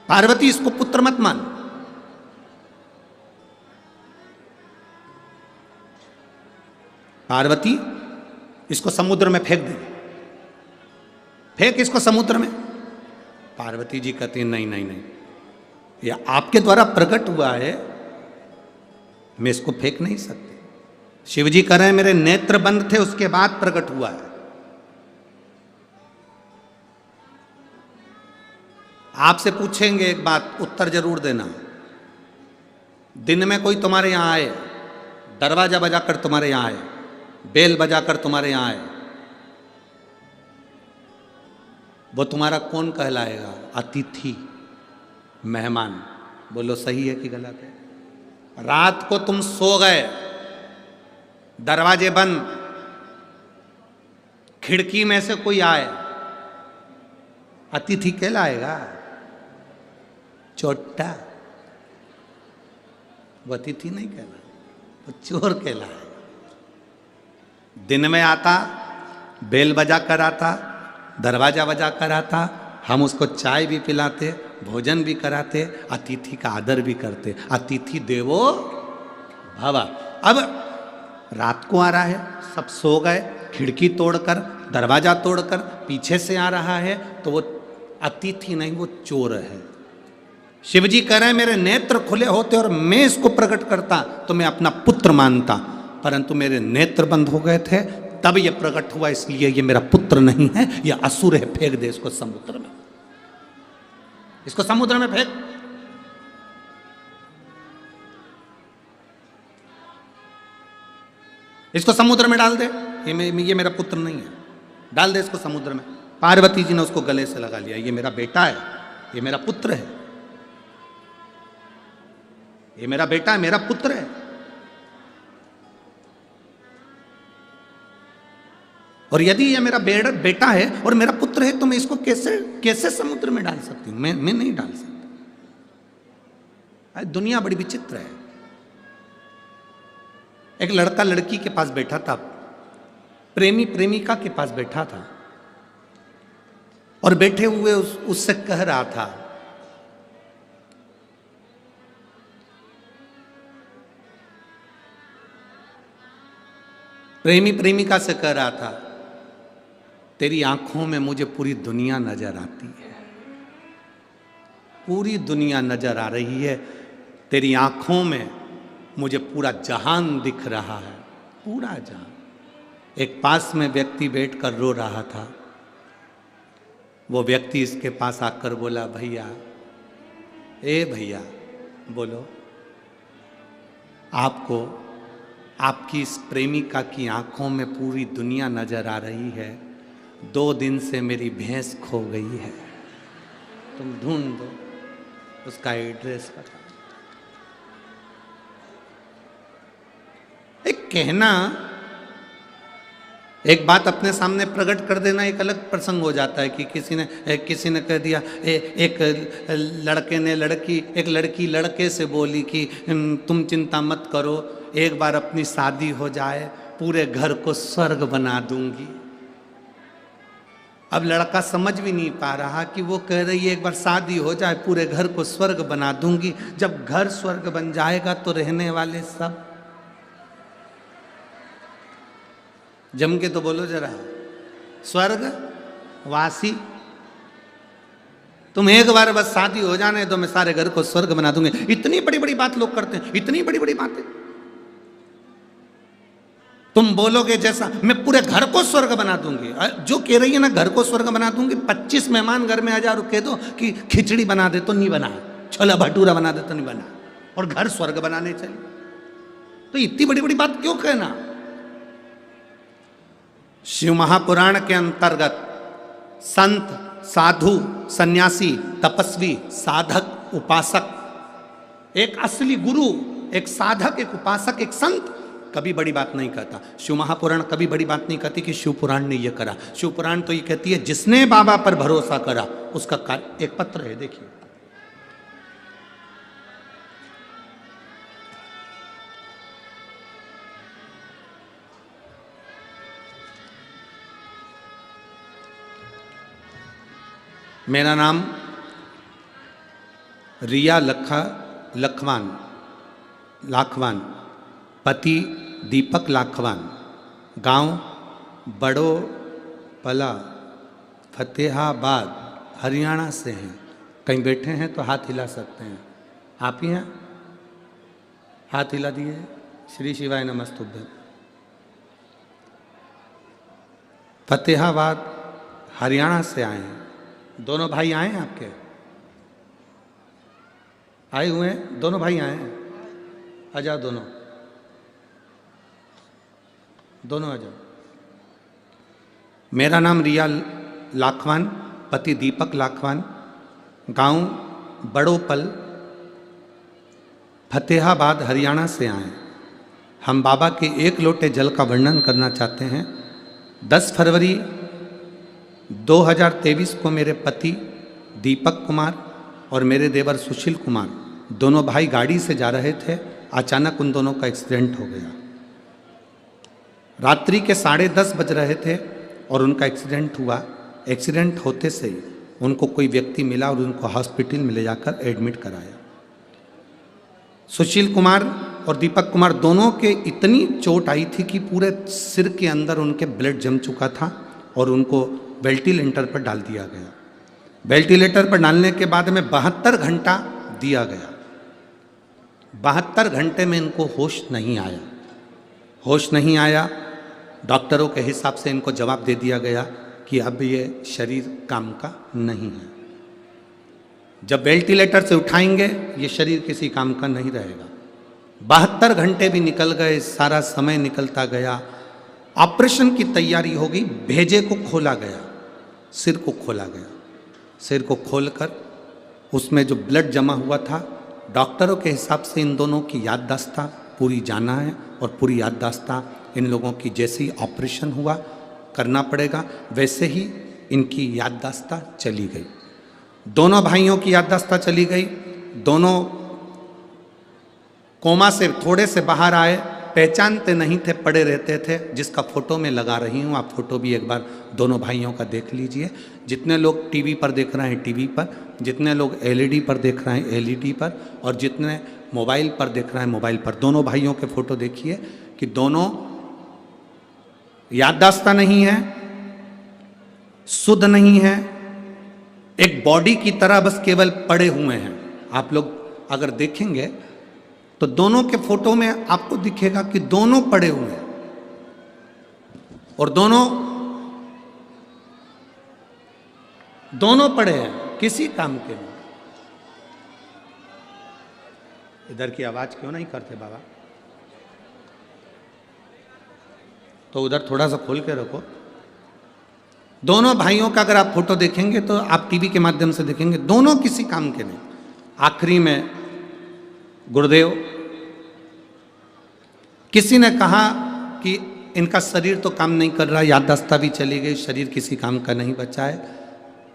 पार्वती इसको पुत्र मत मान। पार्वती इसको समुद्र में फेंक दे, फेंक इसको समुद्र में। पार्वती जी कहती नहीं नहीं नहीं, ये आपके द्वारा प्रकट हुआ है, मैं इसको फेंक नहीं सकती। शिव जी कह रहे हैं मेरे नेत्र बंद थे, उसके बाद प्रकट हुआ है। आपसे पूछेंगे एक बात, उत्तर जरूर देना। दिन में कोई तुम्हारे यहां आए, दरवाजा बजाकर तुम्हारे यहां आए, बेल बजाकर तुम्हारे यहां आए, वो तुम्हारा कौन कहलाएगा? अतिथि, मेहमान। बोलो सही है कि गलत है? रात को तुम सो गए, दरवाजे बंद, खिड़की में से कोई आए, अतिथि कहलाएगा? चोट्टा। वो अतिथि नहीं कहलाए, वो चोर कहलाए। दिन में आता, बेल बजा कर आता, दरवाजा बजा कर आता, हम उसको चाय भी पिलाते, भोजन भी कराते, अतिथि का आदर भी करते। अतिथि देवो भव। अब रात को आ रहा है, सब सो गए, खिड़की तोड़कर, दरवाजा तोड़कर पीछे से आ रहा है, तो वो अतिथि नहीं, वो चोर है। शिवजी कह रहे हैं मेरे नेत्र खुले होते और मैं इसको प्रकट करता तो मैं अपना पुत्र मानता, परंतु मेरे नेत्र बंद हो गए थे, तब ये प्रकट हुआ, इसलिए ये मेरा पुत्र नहीं है, ये असुर है। फेंक दे इसको समुद्र में, इसको समुद्र में फेंक। इसको समुद्र में डाल दे, ये मेरा पुत्र नहीं है, डाल दे इसको समुद्र में। पार्वती जी ने उसको गले से लगा लिया, ये मेरा बेटा है, ये मेरा पुत्र है, ये मेरा बेटा है, मेरा पुत्र है। और यदि ये मेरा बेटा है और मेरा पुत्र है, तो मैं इसको कैसे समुद्र में डाल सकती हूं? मैं नहीं डाल सकती। दुनिया बड़ी विचित्र है। एक लड़का लड़की के पास बैठा था, प्रेमी प्रेमिका के पास बैठा था, और बैठे हुए उससे कह रहा था, प्रेमी प्रेमिका से कह रहा था, तेरी आंखों में मुझे पूरी दुनिया नजर आती है, पूरी दुनिया नजर आ रही है, तेरी आंखों में मुझे पूरा जहान दिख रहा है, पूरा जहान। एक पास में व्यक्ति बैठकर रो रहा था। वो व्यक्ति इसके पास आकर बोला, भैया, ए भैया, बोलो, आपको आपकी इस प्रेमिका की आंखों में पूरी दुनिया नजर आ रही है, 2 दिन से मेरी भैंस खो गई है, तुम ढूंढ दो, उसका एड्रेस बता। एक कहना, एक बात अपने सामने प्रकट कर देना एक अलग प्रसंग हो जाता है कि किसी ने कह दिया, एक लड़की लड़के से बोली कि तुम चिंता मत करो, एक बार अपनी शादी हो जाए, पूरे घर को स्वर्ग बना दूंगी। अब लड़का समझ भी नहीं पा रहा कि वो कह रही है एक बार शादी हो जाए, पूरे घर को स्वर्ग बना दूंगी। जब घर स्वर्ग बन जाएगा तो रहने वाले सब, जम के तो बोलो जरा, स्वर्ग वासी। तुम एक बार बस शादी हो जाने तो मैं सारे घर को स्वर्ग बना दूंगी। इतनी बड़ी बड़ी बात लोग करते हैं, इतनी बड़ी बड़ी बातें। तुम बोलोगे जैसा, मैं पूरे घर को स्वर्ग बना दूंगी। जो कह रही है ना घर को स्वर्ग बना दूंगी, 25 मेहमान घर में आ जाओ, कह दो कि खिचड़ी बना दे तो नहीं बना, छोला भटूरा बना दे तो नहीं बना, और घर स्वर्ग बनाने चले। तो इतनी बड़ी बड़ी बात क्यों कहना? शिव महापुराण के अंतर्गत संत, साधु, सन्यासी, तपस्वी, साधक, उपासक, एक असली गुरु, एक साधक, एक उपासक, एक संत कभी बड़ी बात नहीं कहता। शिव महापुराण कभी बड़ी बात नहीं कहती कि शिव पुराण ने यह करा। शिव पुराण तो ये कहती है जिसने बाबा पर भरोसा करा उसका कार्य। एक पत्र है, देखिए, मेरा नाम रिया लाखवान, पति दीपक लाखवान, गांव बड़ो पला, फतेहाबाद, हरियाणा से हैं। कहीं बैठे हैं तो हाथ हिला सकते हैं। आप ही हैं? हाथ हिला दिए। श्री शिवाय नमस्तुभ्यं। फतेहाबाद हरियाणा से आए हैं। दोनों भाई आए हैं आपके? आए हुए हैं? दोनों भाई आए हैं? आ जाओ, दोनों आ जाओ। मेरा नाम रिया लाखवान, पति दीपक लाखवान, गांव बड़ोपल, फतेहाबाद, हरियाणा से आए। हम बाबा के एक लोटे जल का वर्णन करना चाहते हैं। 10 फरवरी 2023 को मेरे पति दीपक कुमार और मेरे देवर सुशील कुमार, दोनों भाई गाड़ी से जा रहे थे। अचानक उन दोनों का एक्सीडेंट हो गया। रात्रि के 10:30 बज रहे थे और उनका एक्सीडेंट हुआ। एक्सीडेंट होते से ही उनको कोई व्यक्ति मिला और उनको हॉस्पिटल में ले जाकर एडमिट कराया। सुशील कुमार और दीपक कुमार दोनों के इतनी चोट आई थी कि पूरे सिर के अंदर उनके ब्लड जम चुका था और उनको वेंटिलेटर पर डाल दिया गया। वेंटिलेटर पर डालने के बाद में 72 घंटा दिया गया। 72 घंटे में इनको होश नहीं आया। होश नहीं आया, डॉक्टरों के हिसाब से इनको जवाब दे दिया गया कि अब ये शरीर काम का नहीं है। जब वेंटिलेटर से उठाएंगे ये शरीर किसी काम का नहीं रहेगा। 72 घंटे भी निकल गए, सारा समय निकलता गया। ऑपरेशन की तैयारी हो गई, भेजे को खोला गया, सिर को खोला गया। सिर को खोलकर उसमें जो ब्लड जमा हुआ था, डॉक्टरों के हिसाब से इन दोनों की याददाश्त पूरी जाना है और पूरी याददाश्त इन लोगों की जैसे ही ऑपरेशन हुआ करना पड़ेगा वैसे ही इनकी याददाश्त चली गई। दोनों भाइयों की याददाश्त चली गई। दोनों कोमा से थोड़े से बाहर आए, पहचानते नहीं थे, पड़े रहते थे। जिसका फोटो मैं लगा रही हूँ, आप फोटो भी एक बार दोनों भाइयों का देख लीजिए। जितने लोग टीवी पर देख रहे हैं टीवी पर, जितने लोग एलईडी पर देख रहे हैं एलईडी पर, और जितने मोबाइल पर देख रहे हैं मोबाइल पर, दोनों भाइयों के फोटो देखिए कि दोनों याददाश्त नहीं है, शुद्ध नहीं है, एक बॉडी की तरह बस केवल पड़े हुए हैं। आप लोग अगर देखेंगे तो दोनों के फोटो में आपको दिखेगा कि दोनों पड़े हुए हैं और दोनों पड़े हैं, किसी काम के नहीं। इधर की आवाज क्यों नहीं करते बाबा? तो उधर थोड़ा सा खोल के रखो। दोनों भाइयों का अगर आप फोटो देखेंगे तो आप टीवी के माध्यम से देखेंगे, दोनों किसी काम के नहीं। आखिरी में गुरुदेव, किसी ने कहा कि इनका शरीर तो काम नहीं कर रहा, याददाश्त भी चली गई, शरीर किसी काम का नहीं बचा है,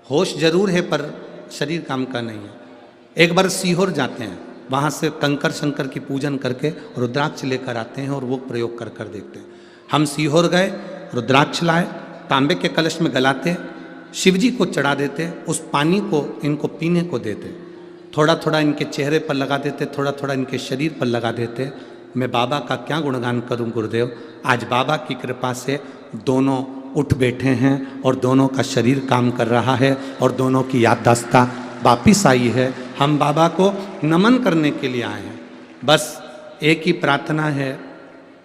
होश जरूर है पर शरीर काम का नहीं है। एक बार सीहोर जाते हैं, वहाँ से कंकर शंकर की पूजन करके रुद्राक्ष लेकर आते हैं और वो प्रयोग कर कर देखते हैं। हम सीहोर गए, रुद्राक्ष लाए, तांबे के कलश में गलाते, शिव जी को चढ़ा देते, उस पानी को इनको पीने को देते, थोड़ा थोड़ा इनके चेहरे पर लगा देते, थोड़ा थोड़ा इनके शरीर पर लगा देते। मैं बाबा का क्या गुणगान करूं गुरुदेव। आज बाबा की कृपा से दोनों उठ बैठे हैं और दोनों का शरीर काम कर रहा है और दोनों की याददाश्त वापिस आई है। हम बाबा को नमन करने के लिए आए हैं। बस एक ही प्रार्थना है,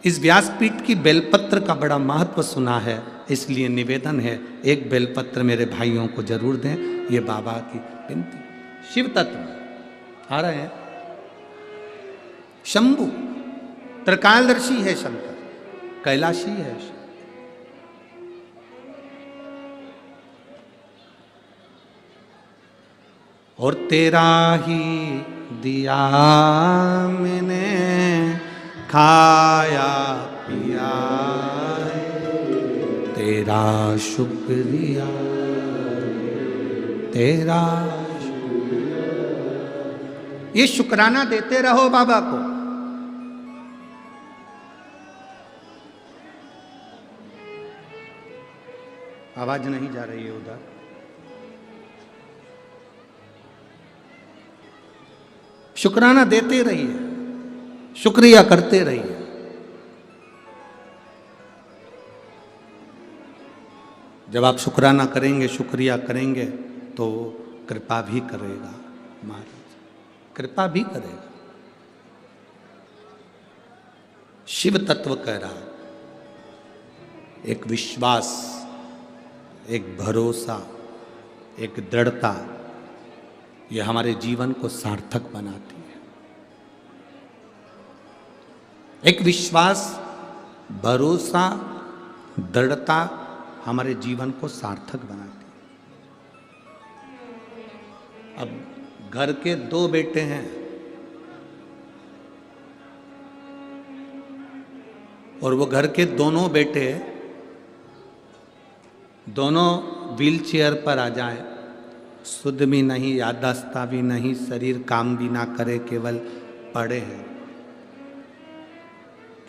इस व्यासपीठ की बेलपत्र का बड़ा महत्व सुना है, इसलिए निवेदन है एक बेलपत्र मेरे भाइयों को जरूर दें। ये बाबा की विनती। शिव तत्व आ रहे हैं, शंभु त्रिकालदर्शी है शंकर, कैलाशी है शंकर। और तेरा ही दिया मैंने खाया पिया, तेरा शुक्रिया, तेरा शुक्रिया। ये शुक्राना देते रहो बाबा को। आवाज नहीं जा रही है उधर। शुक्राना देते रहिए, शुक्रिया करते रहिए। जब आप शुक्राना करेंगे, शुक्रिया करेंगे तो कृपा भी करेगा महाराज, कृपा भी करेगा। शिव तत्व कह रहा, एक विश्वास, एक भरोसा, एक दृढ़ता, यह हमारे जीवन को सार्थक बनाती है। एक विश्वास, भरोसा, दृढ़ता हमारे जीवन को सार्थक बनाती है। अब घर के 2 बेटे हैं और वो घर के दोनों बेटे दोनों व्हील चेयर पर आ जाए, शुद्ध भी नहीं, याददाश्त भी नहीं, शरीर काम भी ना करे, केवल पड़े हैं,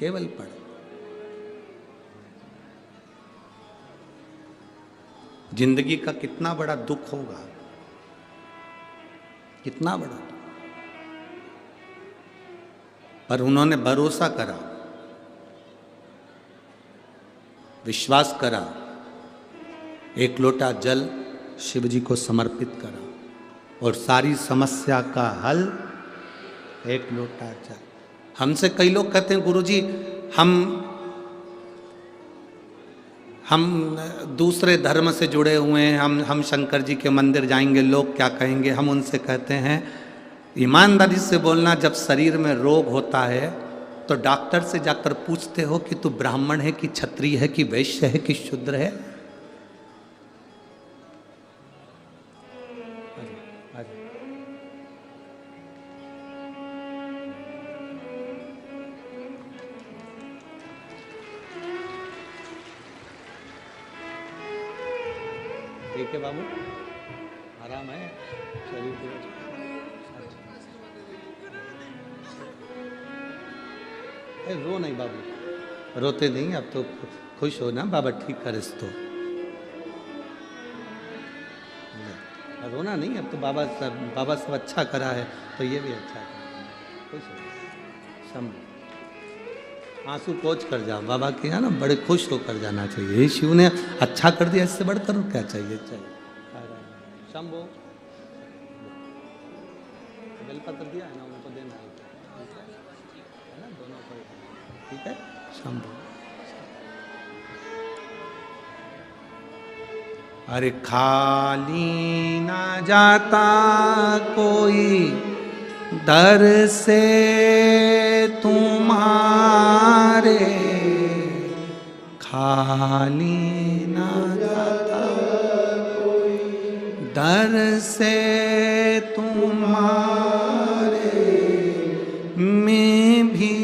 केवल पढ़। जिंदगी का कितना बड़ा दुख होगा, कितना बड़ा, पर उन्होंने भरोसा करा, विश्वास करा, एक लोटा जल शिव जी को समर्पित करा और सारी समस्या का हल एक लोटा जल। हमसे कई लोग कहते हैं गुरुजी हम दूसरे धर्म से जुड़े हुए हैं, हम शंकर जी के मंदिर जाएंगे, लोग क्या कहेंगे। हम उनसे कहते हैं ईमानदारी से बोलना, जब शरीर में रोग होता है तो डॉक्टर से जाकर पूछते हो कि तू ब्राह्मण है कि क्षत्रिय है कि वैश्य है कि शूद्र है? ठीक है बाबू, आराम है, शरीर पूरा। रो नहीं बाबू, रोते नहीं, अब तो खुश हो ना, बाबा ठीक कर इसको। रोना नहीं, अब तो बाबा सब अच्छा करा है तो ये भी अच्छा करा, खुश हो, समझो, आंसू पोंछ कर जाओ। बाबा के यहाँ ना बड़े खुश होकर जाना चाहिए, शिव ने अच्छा कर दिया, इससे बढ़कर क्या चाहिए। शंभो, बेलपत्र दिया है ना, उनको देना है ना, दोनों को, ठीक है। शंभो, अरे खाली ना जाता कोई दर से तुम्हारे, खाली ना जाता कोई दर से तुम्हारे, मैं भी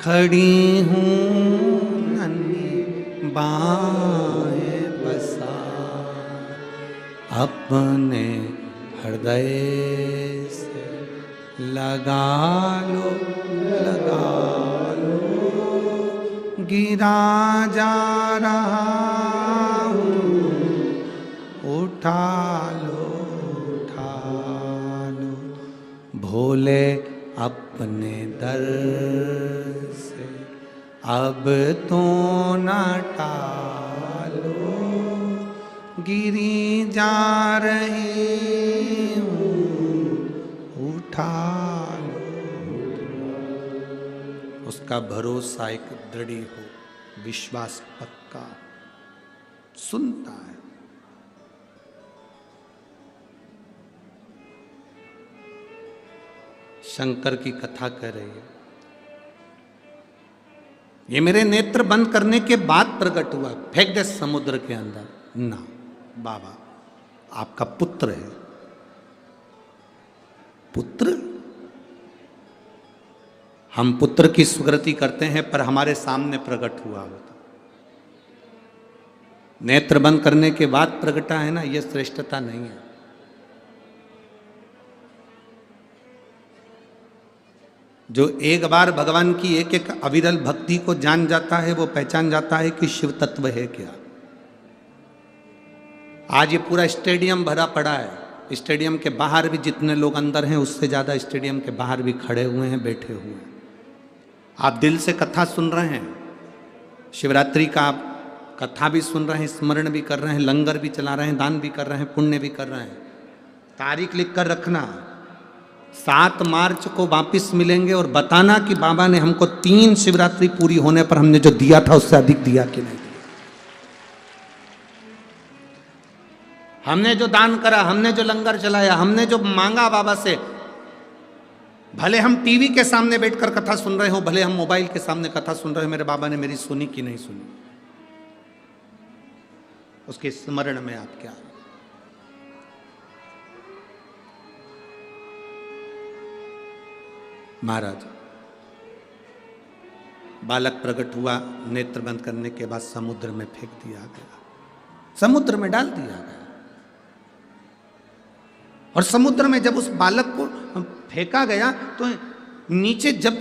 खड़ी हूँ नन्ही बाहें बसा, अपने हृदय से लगा लो, लगा लो, गिरा जा रहा हूँ, उठा लो, उठा लो, भोले अपने दर से अब तो न टालो, गिरी जा रही हूँ, उठा लो। उसका भरोसा एक दृढ़ हो, विश्वास पक्का, सुनता है। शंकर की कथा कह रही है, ये मेरे नेत्र बंद करने के बाद प्रकट हुआ, फेंक दे समुद्र के अंदर ना। बाबा आपका पुत्र है, पुत्र, हम पुत्र की स्वीकृति करते हैं पर हमारे सामने प्रकट हुआ होता, नेत्र बंद करने के बाद प्रकटा है ना, यह श्रेष्ठता नहीं है। जो एक बार भगवान की एक एक अविरल भक्ति को जान जाता है, वो पहचान जाता है कि शिव तत्व है क्या। आज ये पूरा स्टेडियम भरा पड़ा है, स्टेडियम के बाहर भी जितने लोग अंदर हैं उससे ज़्यादा स्टेडियम के बाहर भी खड़े हुए हैं, बैठे हुए हैं। आप दिल से कथा सुन रहे हैं, शिवरात्रि का आप कथा भी सुन रहे हैं, स्मरण भी कर रहे हैं, लंगर भी चला रहे हैं, दान भी कर रहे हैं, पुण्य भी कर रहे हैं। तारीख लिख कर रखना, 7 मार्च को वापिस मिलेंगे और बताना कि बाबा ने हमको 3 शिवरात्रि पूरी होने पर हमने जो दिया था उससे अधिक दिया कि नहीं दिया। हमने जो दान करा, हमने जो लंगर चलाया, हमने जो मांगा बाबा से, भले हम टीवी के सामने बैठकर कथा सुन रहे हो, भले हम मोबाइल के सामने कथा सुन रहे हो, मेरे बाबा ने मेरी सुनी कि नहीं सुनी, उसके स्मरण में आप क्या। महाराज, बालक प्रकट हुआ, नेत्र बंद करने के बाद समुद्र में फेंक दिया गया, समुद्र में डाल दिया गया। और समुद्र में जब उस बालक को फेंका गया तो नीचे जब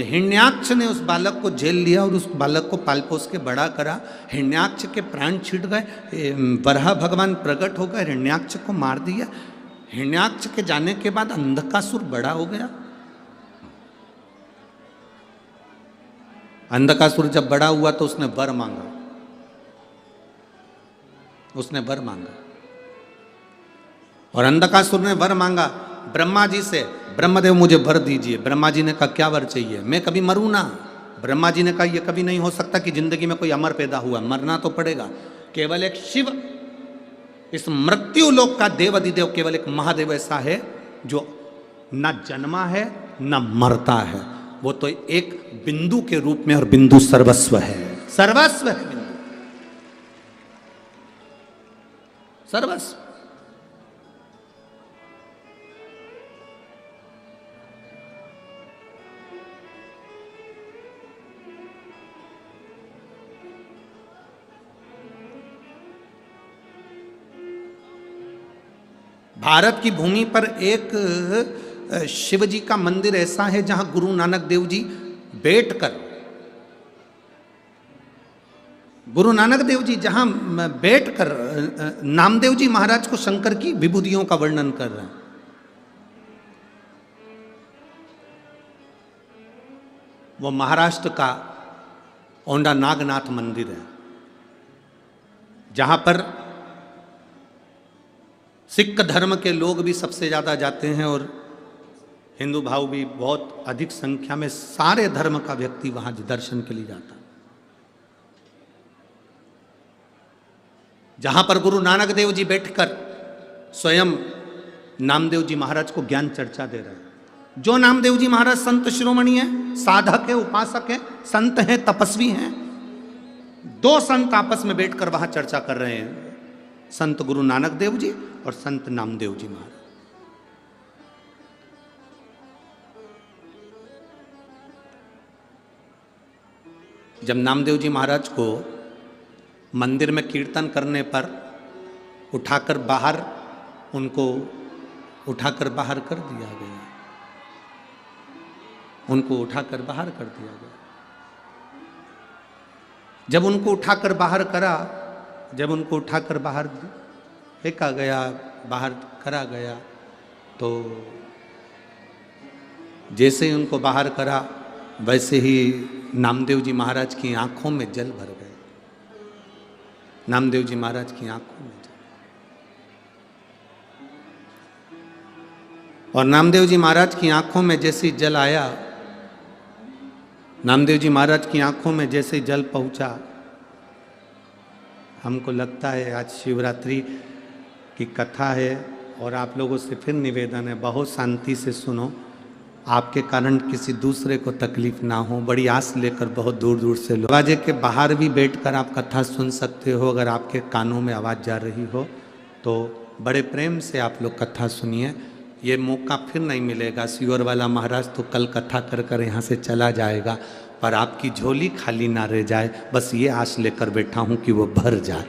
हिरण्याक्ष ने उस बालक को झेल लिया और उस बालक को पाल पोस के बड़ा करा, हिरण्याक्ष के प्राण छिड़ गए, वराह भगवान प्रकट हो गए, हिरण्याक्ष को मार दिया। हिरण्याक्ष के जाने के बाद अंधकासुर बड़ा हो गया। अंधकासुर जब बड़ा हुआ तो उसने वर मांगा, उसने वर मांगा। और अंधकासुर ने वर मांगा ब्रह्मा जी से, ब्रह्मदेव मुझे वर दीजिए। ब्रह्मा जी ने कहा क्या वर चाहिए, मैं कभी मरूं ना। ब्रह्मा जी ने कहा यह कभी नहीं हो सकता कि जिंदगी में कोई अमर पैदा हुआ, मरना तो पड़ेगा। केवल एक शिव, इस मृत्यु लोक का देव अधिदेव केवल एक महादेव ऐसा है जो ना जन्मा है ना मरता है। वो तो एक बिंदु के रूप में, और बिंदु सर्वस्व है, सर्वस्व है बिंदु, सर्वस्व। भारत की भूमि पर एक शिव जी का मंदिर ऐसा है जहां गुरु नानक देव जी बैठकर, गुरु नानक देव जी जहां बैठकर नामदेव जी महाराज को शंकर की विभूतियों का वर्णन कर रहे हैं। वो महाराष्ट्र का औंडा नागनाथ मंदिर है, जहां पर सिख धर्म के लोग भी सबसे ज़्यादा जाते हैं और हिंदू भाव भी बहुत अधिक संख्या में, सारे धर्म का व्यक्ति वहां दर्शन के लिए जाता है। जहां पर गुरु नानक देव जी बैठकर स्वयं नामदेव जी महाराज को ज्ञान चर्चा दे रहे हैं। जो नामदेव जी महाराज संत शिरोमणि है, साधक है, उपासक है, संत हैं, तपस्वी हैं, दो संत आपस में बैठकर वहां चर्चा कर रहे हैं, संत गुरु नानक देव जी और संत नामदेव जी महाराज। जब नामदेव जी महाराज को मंदिर में कीर्तन करने पर उठाकर बाहर, उनको उठाकर बाहर कर दिया गया, उनको उठाकर बाहर कर दिया गया। जब उनको उठाकर बाहर करा, जब उनको उठाकर बाहर फेंका गया, बाहर करा गया, तो जैसे ही उनको बाहर करा वैसे ही नामदेव जी महाराज की आंखों में जल भर गए। नामदेव जी महाराज की आंखों में जल, और नामदेव जी महाराज की आंखों में जैसे जल आया, नामदेव जी महाराज की आंखों में जैसे जल पहुंचा, हमको लगता है आज शिवरात्रि की कथा है और आप लोगों से फिर निवेदन है, बहुत शांति से सुनो, आपके कारण किसी दूसरे को तकलीफ ना हो। बड़ी आस लेकर बहुत दूर दूर से लोग, दरवाजे के बाहर भी बैठकर आप कथा सुन सकते हो। अगर आपके कानों में आवाज़ जा रही हो तो बड़े प्रेम से आप लोग कथा सुनिए। ये मौका फिर नहीं मिलेगा। सियोर वाला महाराज तो कल कथा कर कर यहाँ से चला जाएगा, पर आपकी झोली खाली ना रह जाए, बस ये आस लेकर बैठा हूँ कि वो भर जाए।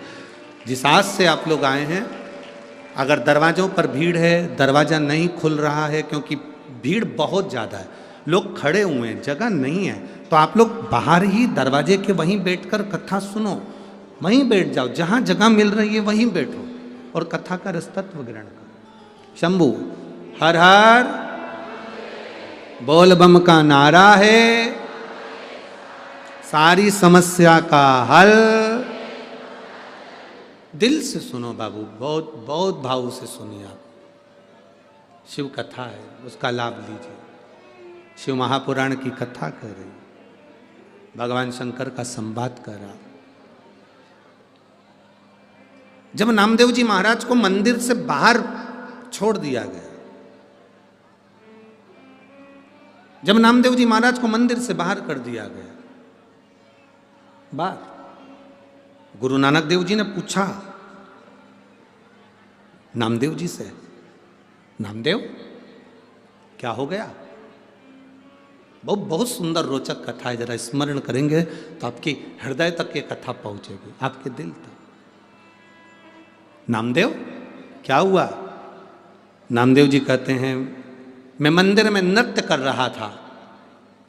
जिस आस से आप लोग आए हैं, अगर दरवाज़ों पर भीड़ है, दरवाज़ा नहीं खुल रहा है क्योंकि भीड़ बहुत ज़्यादा है, लोग खड़े हुए हैं, जगह नहीं है, तो आप लोग बाहर ही दरवाजे के वहीं बैठकर कथा सुनो, वहीं बैठ जाओ, जहाँ जगह मिल रही है वहीं बैठो और कथा का रसतत्व ग्रहण करो। शंभू हर हर बोल बम का नारा है, सारी समस्या का हल। दिल से सुनो बाबू, बहुत बहुत भाव से सुनिए आप। शिव कथा है, उसका लाभ लीजिए। शिव महापुराण की कथा कर रही, भगवान शंकर का संवाद कर रहा। जब नामदेव जी महाराज को मंदिर से बाहर छोड़ दिया गया, जब नामदेव जी महाराज को मंदिर से बाहर कर दिया गया, बाहर गुरु नानक देव जी ने पूछा नामदेव जी से, नामदेव क्या हो गया? बहुत बहुत सुंदर रोचक कथा है, जरा स्मरण करेंगे तो आपके हृदय तक ये कथा पहुंचेगी, आपके दिल तक। नामदेव क्या हुआ? नामदेव जी कहते हैं मैं मंदिर में नृत्य कर रहा था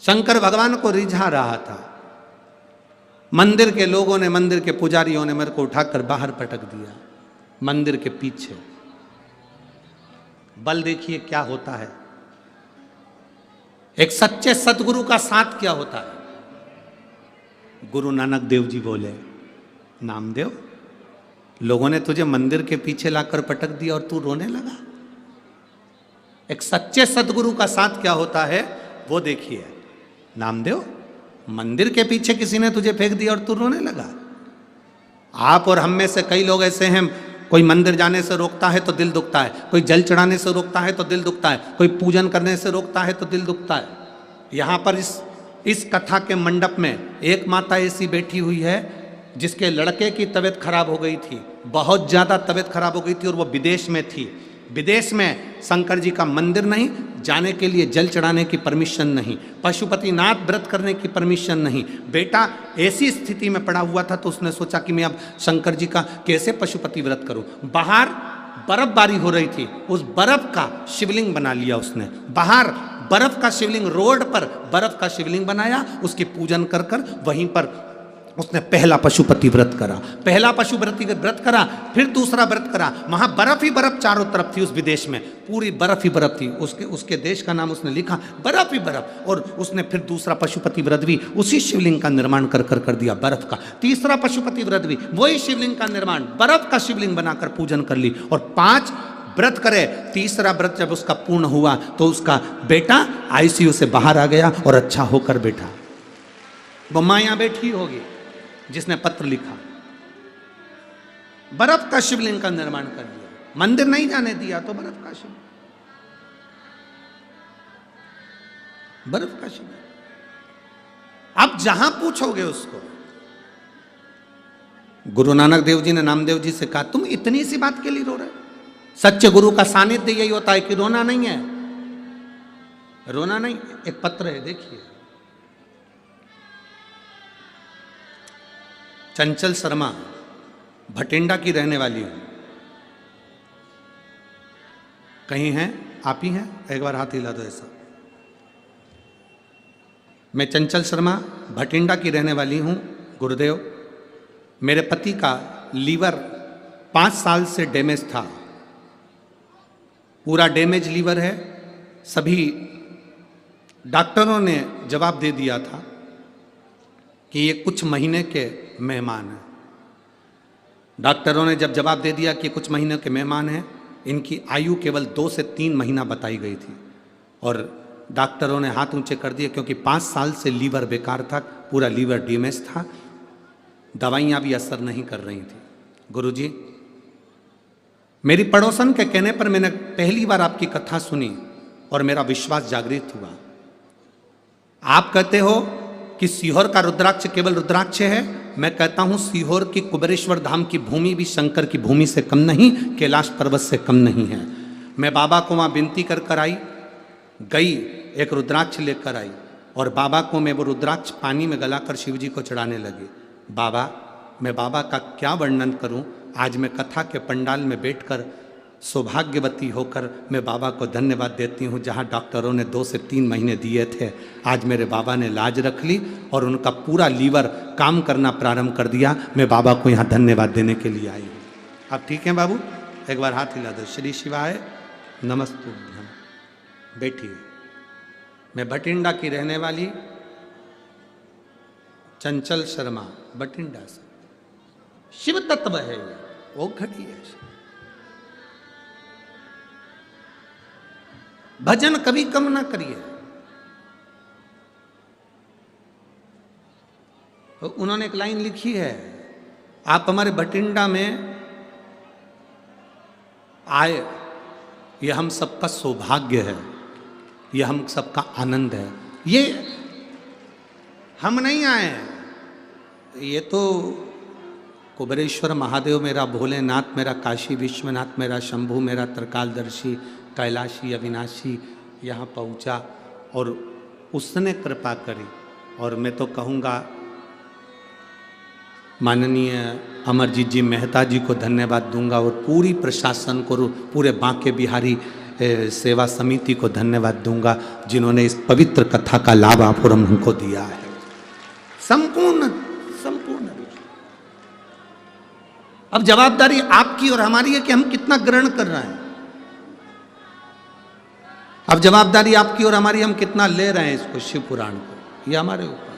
शंकर भगवान को रिझा रहा था। मंदिर के लोगों ने, मंदिर के पुजारियों ने मेरे को उठाकर बाहर पटक दिया, मंदिर के पीछे। बल देखिए क्या होता है, एक सच्चे सतगुरु का साथ क्या होता है। गुरु नानक देव जी बोले, नामदेव, लोगों ने तुझे मंदिर के पीछे लाकर पटक दिया और तू रोने लगा। एक सच्चे सतगुरु का साथ क्या होता है वो देखिए। नामदेव, मंदिर के पीछे किसी ने तुझे फेंक दिया और तू रोने लगा। आप और हम में से कई लोग ऐसे हैं, कोई मंदिर जाने से रोकता है तो दिल दुखता है, कोई जल चढ़ाने से रोकता है तो दिल दुखता है, कोई पूजन करने से रोकता है तो दिल दुखता है। यहाँ पर इस कथा के मंडप में एक माता ऐसी बैठी हुई है जिसके लड़के की तबीयत खराब हो गई थी, बहुत ज़्यादा तबीयत खराब हो गई थी, और वो विदेश में थी। विदेश में शंकर जी का मंदिर नहीं, जाने के लिए जल चढ़ाने की परमिशन नहीं, पशुपतिनाथ व्रत करने की परमिशन नहीं। बेटा ऐसी स्थिति में पड़ा हुआ था तो उसने सोचा कि मैं अब शंकर जी का कैसे पशुपति व्रत करूं। बाहर बर्फबारी हो रही थी, उस बर्फ का शिवलिंग बना लिया उसने। बाहर बर्फ का शिवलिंग, रोड पर बर्फ का शिवलिंग बनाया, उसकी पूजन कर कर वहीं पर उसने पहला पशुपति व्रत करा। पहला पशुपति व्रत करा, फिर दूसरा व्रत करा। वहां बर्फ ही बर्फ चारों तरफ थी, उस विदेश में पूरी बर्फ ही बर्फ थी। उसके देश का नाम उसने लिखा, बर्फ ही बर्फ। और उसने फिर दूसरा पशुपति व्रत भी उसी शिवलिंग का निर्माण कर दिया, बर्फ का। तीसरा पशुपति व्रत भी वही शिवलिंग का निर्माण, बर्फ का शिवलिंग बनाकर पूजन कर ली। और 5 व्रत करे। तीसरा व्रत जब उसका पूर्ण हुआ तो उसका बेटा आईसीयू से बाहर आ गया और अच्छा होकर बैठा। वो माँ यहां बैठी होगी जिसने पत्र लिखा, बर्फ का शिवलिंग का निर्माण कर दिया, मंदिर नहीं जाने दिया तो बर्फ का शिवलिंग, बर्फ का शिवलिंग। आप जहां पूछोगे उसको। गुरु नानक देव जी ने नामदेव जी से कहा, तुम इतनी सी बात के लिए रो रहे? सच्चे गुरु का सानिध्य यही होता है कि रोना नहीं है, रोना नहीं। एक पत्र है, देखिए, चंचल शर्मा, भटिंडा की रहने वाली हूं। कहीं हैं? आप ही हैं? एक बार हाथ हिला दो ऐसा। मैं चंचल शर्मा, भटिंडा की रहने वाली हूं। गुरुदेव, मेरे पति का लीवर 5 साल से डैमेज था, पूरा डैमेज लीवर है। सभी डॉक्टरों ने जवाब दे दिया था कि ये कुछ महीने के मेहमान हैं। डॉक्टरों ने जब जवाब दे दिया कि कुछ महीने के मेहमान हैं, इनकी आयु केवल 2 से 3 महीना बताई गई थी। और डॉक्टरों ने हाथ ऊंचे कर दिए क्योंकि 5 साल से लीवर बेकार था, पूरा लीवर डैमेज था, दवाइयाँ भी असर नहीं कर रही थी। गुरुजी, मेरी पड़ोसन के कहने पर मैंने पहली बार आपकी कथा सुनी और मेरा विश्वास जागृत हुआ। आप कहते हो कि सीहोर का रुद्राक्ष केवल रुद्राक्ष है, मैं कहता हूं सीहोर की कुबेरेश्वर धाम की भूमि भी शंकर की भूमि से कम नहीं, कैलाश पर्वत से कम नहीं है। मैं बाबा को वहां विनती कर आई, गई, एक रुद्राक्ष लेकर आई और बाबा को मैं वो रुद्राक्ष पानी में गलाकर शिव जी को चढ़ाने लगी। बाबा, मैं बाबा का क्या वर्णन करूं। आज मैं कथा के पंडाल में बैठकर सौभाग्यवती होकर मैं बाबा को धन्यवाद देती हूँ। जहाँ डॉक्टरों ने 2 से 3 महीने दिए थे, आज मेरे बाबा ने लाज रख ली और उनका पूरा लीवर काम करना प्रारंभ कर दिया। मैं बाबा को यहाँ धन्यवाद देने के लिए आई हूँ। आप ठीक हैं बाबू? एक बार हाथ हिला दो। श्री शिवाय नमस्तुभ्यम। बैठिए। मैं भटिंडा की रहने वाली चंचल शर्मा, भटिंडा से। शिव तत्व है ये, वो घड़ी है। भजन कभी कम ना करिए। तो उन्होंने एक लाइन लिखी है, आप हमारे भटिंडा में आए, यह हम सबका सौभाग्य है, यह हम सबका आनंद है। ये हम नहीं आए, ये तो कुबेरेश्वर महादेव मेरा, भोलेनाथ मेरा, काशी विश्वनाथ मेरा, शंभू मेरा, त्रिकालदर्शी, कैलाशी, अविनाशी यहाँ पहुँचा और उसने कृपा करी। और मैं तो कहूँगा माननीय अमरजीत जी मेहता जी को धन्यवाद दूंगा और पूरी प्रशासन को, पूरे बांके बिहारी सेवा समिति को धन्यवाद दूंगा जिन्होंने इस पवित्र कथा का लाभ आप और हमको दिया है। संपूर्ण संपूर्ण अब जवाबदारी आपकी और हमारी है कि हम कितना ग्रहण कर रहे हैं। अब जवाबदारी आपकी और हमारी, हम कितना ले रहे हैं इसको, शिव पुराण को, ये हमारे ऊपर।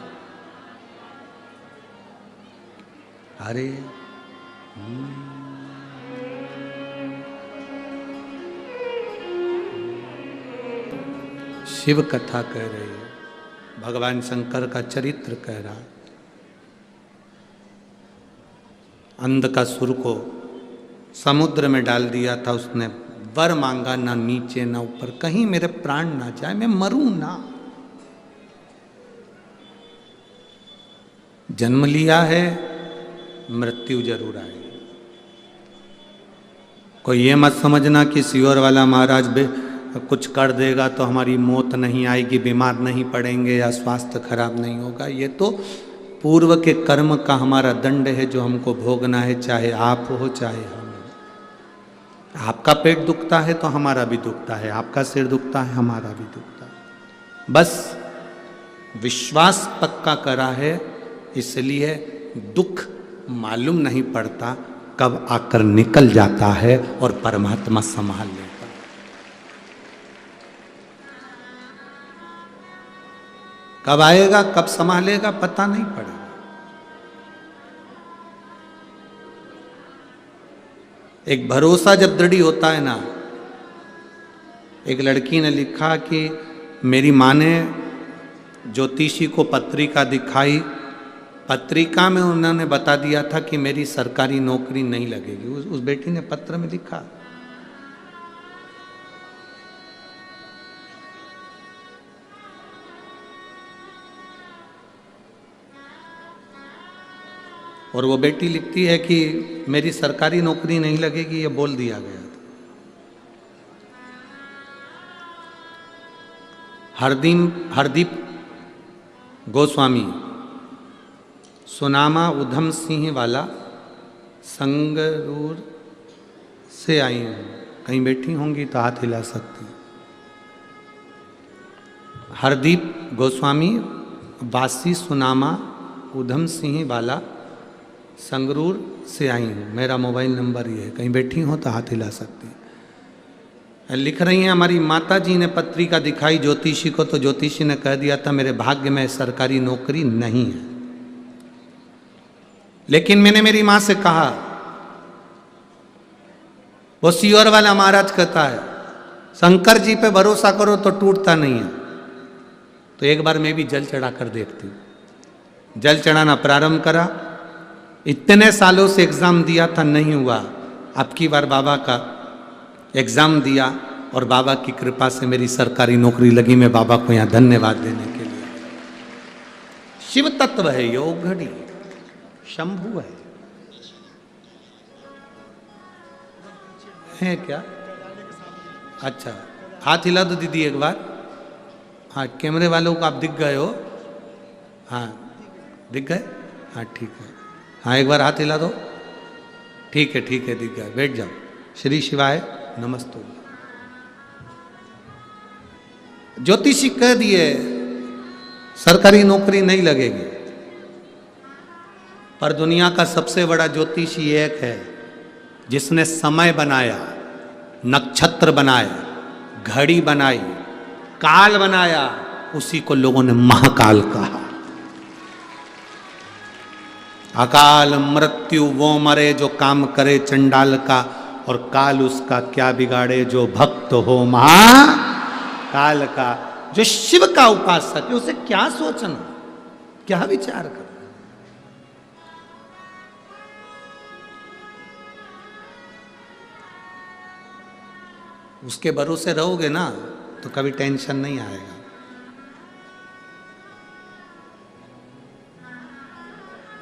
अरे शिव कथा कह रही है, भगवान शंकर का चरित्र कह रहा। अंध का सुर को समुद्र में डाल दिया था, उसने वर मांगा, ना नीचे ना ऊपर, कहीं मेरे प्राण ना जाए, मैं मरूं ना। जन्म लिया है, मृत्यु जरूर आएगी। कोई ये मत समझना कि सियोर वाला महाराज कुछ कर देगा तो हमारी मौत नहीं आएगी, बीमार नहीं पड़ेंगे या स्वास्थ्य खराब नहीं होगा। ये तो पूर्व के कर्म का हमारा दंड है जो हमको भोगना है, चाहे आप हो चाहे हम। आपका पेट दुखता है तो हमारा भी दुखता है, आपका सिर दुखता है हमारा भी दुखता है। बस विश्वास पक्का करा है, इसलिए दुख मालूम नहीं पड़ता, कब आकर निकल जाता है और परमात्मा संभाल लेता है। कब आएगा कब संभालेगा पता नहीं पड़ेगा। एक भरोसा जब दृढ़ होता है ना, एक लड़की ने लिखा कि मेरी माँ ने ज्योतिषी को पत्रिका दिखाई, पत्रिका में उन्होंने बता दिया था कि मेरी सरकारी नौकरी नहीं लगेगी। उस बेटी ने पत्र में लिखा। और वो बेटी लिखती है कि मेरी सरकारी नौकरी नहीं लगेगी, ये बोल दिया गया था। हरदीप गोस्वामी, सुनामा उधम सिंह वाला, संगरूर से आई हूँ। कहीं बैठी होंगी तो हाथ हिला सकती। हरदीप गोस्वामी, वासी सुनामा उधम सिंह वाला, संगरूर से आई हूँ, मेरा मोबाइल नंबर ये है। कहीं बैठी हो तो हाथ हिला सकती हैं। लिख रही हैं, हमारी माता जी ने पत्रिका दिखाई ज्योतिषी को, तो ज्योतिषी ने कह दिया था मेरे भाग्य में सरकारी नौकरी नहीं है। लेकिन मैंने मेरी माँ से कहा, वो सियोर वाला महाराज कहता है शंकर जी पे भरोसा करो तो टूटता नहीं है। तो एक बार मैं भी जल चढ़ा कर देखती हूँ। जल चढ़ाना प्रारंभ करा, इतने सालों से एग्जाम दिया था, नहीं हुआ। अब की बार बाबा का एग्जाम दिया और बाबा की कृपा से मेरी सरकारी नौकरी लगी। मैं बाबा को यहाँ धन्यवाद देने के लिए। शिव तत्व है, योग घड़ी शंभु है क्या? अच्छा, हाथ हिला दो दीदी एक बार। हाँ, कैमरे वालों को आप दिख गए हो? हाँ दिख गए? हाँ ठीक है। हाँ एक बार हाथ हिला दो। ठीक है दिख गया, बैठ जाओ। श्री शिवाय नमस्ते। ज्योतिषी कह दिए सरकारी नौकरी नहीं लगेगी, पर दुनिया का सबसे बड़ा ज्योतिषी एक है जिसने समय बनाया, नक्षत्र बनाए, घड़ी बनाई, काल बनाया, उसी को लोगों ने महाकाल कहा। अकाल मृत्यु वो मरे जो काम करे चंडाल का, और काल उसका क्या बिगाड़े जो भक्त हो महाकाल का। जो शिव का उपासक है उसे क्या सोचना, क्या विचार करना। उसके भरोसे रहोगे ना तो कभी टेंशन नहीं आएगा।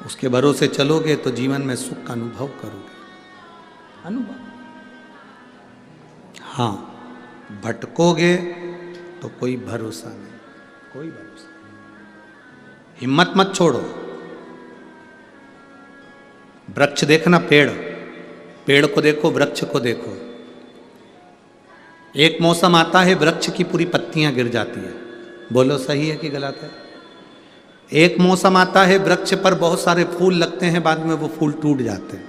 उसके भरोसे चलोगे तो जीवन में सुख का अनुभव करोगे। अनुभव, हाँ, भटकोगे तो कोई भरोसा नहीं, कोई भरोसा नहीं। हिम्मत मत छोड़ो। वृक्ष देखना, पेड़ को देखो, वृक्ष को देखो। एक मौसम आता है वृक्ष की पूरी पत्तियां गिर जाती है, बोलो सही है कि गलत है? एक मौसम आता है वृक्ष पर बहुत सारे फूल लगते हैं, बाद में वो फूल टूट जाते हैं,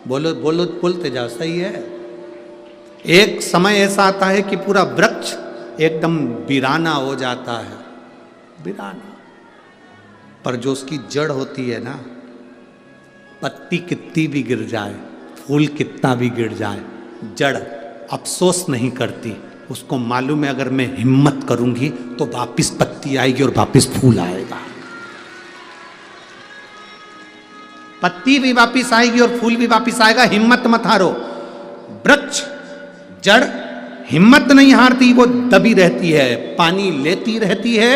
बोलो बोलो बोलते जाओ, सही है? एक समय ऐसा आता है कि पूरा वृक्ष एकदम वीराना हो जाता है, वीराना, पर जो उसकी जड़ होती है ना, पत्ती कितनी भी गिर जाए, फूल कितना भी गिर जाए, जड़ अफसोस नहीं करती, उसको मालूम है अगर मैं हिम्मत करूंगी तो वापिस पत्ती आएगी और वापिस फूल आएगा, पत्ती भी वापिस आएगी और फूल भी वापिस आएगा, हिम्मत मत हारो। वृक्ष जड़ हिम्मत नहीं हारती, वो दबी रहती है, पानी लेती रहती है,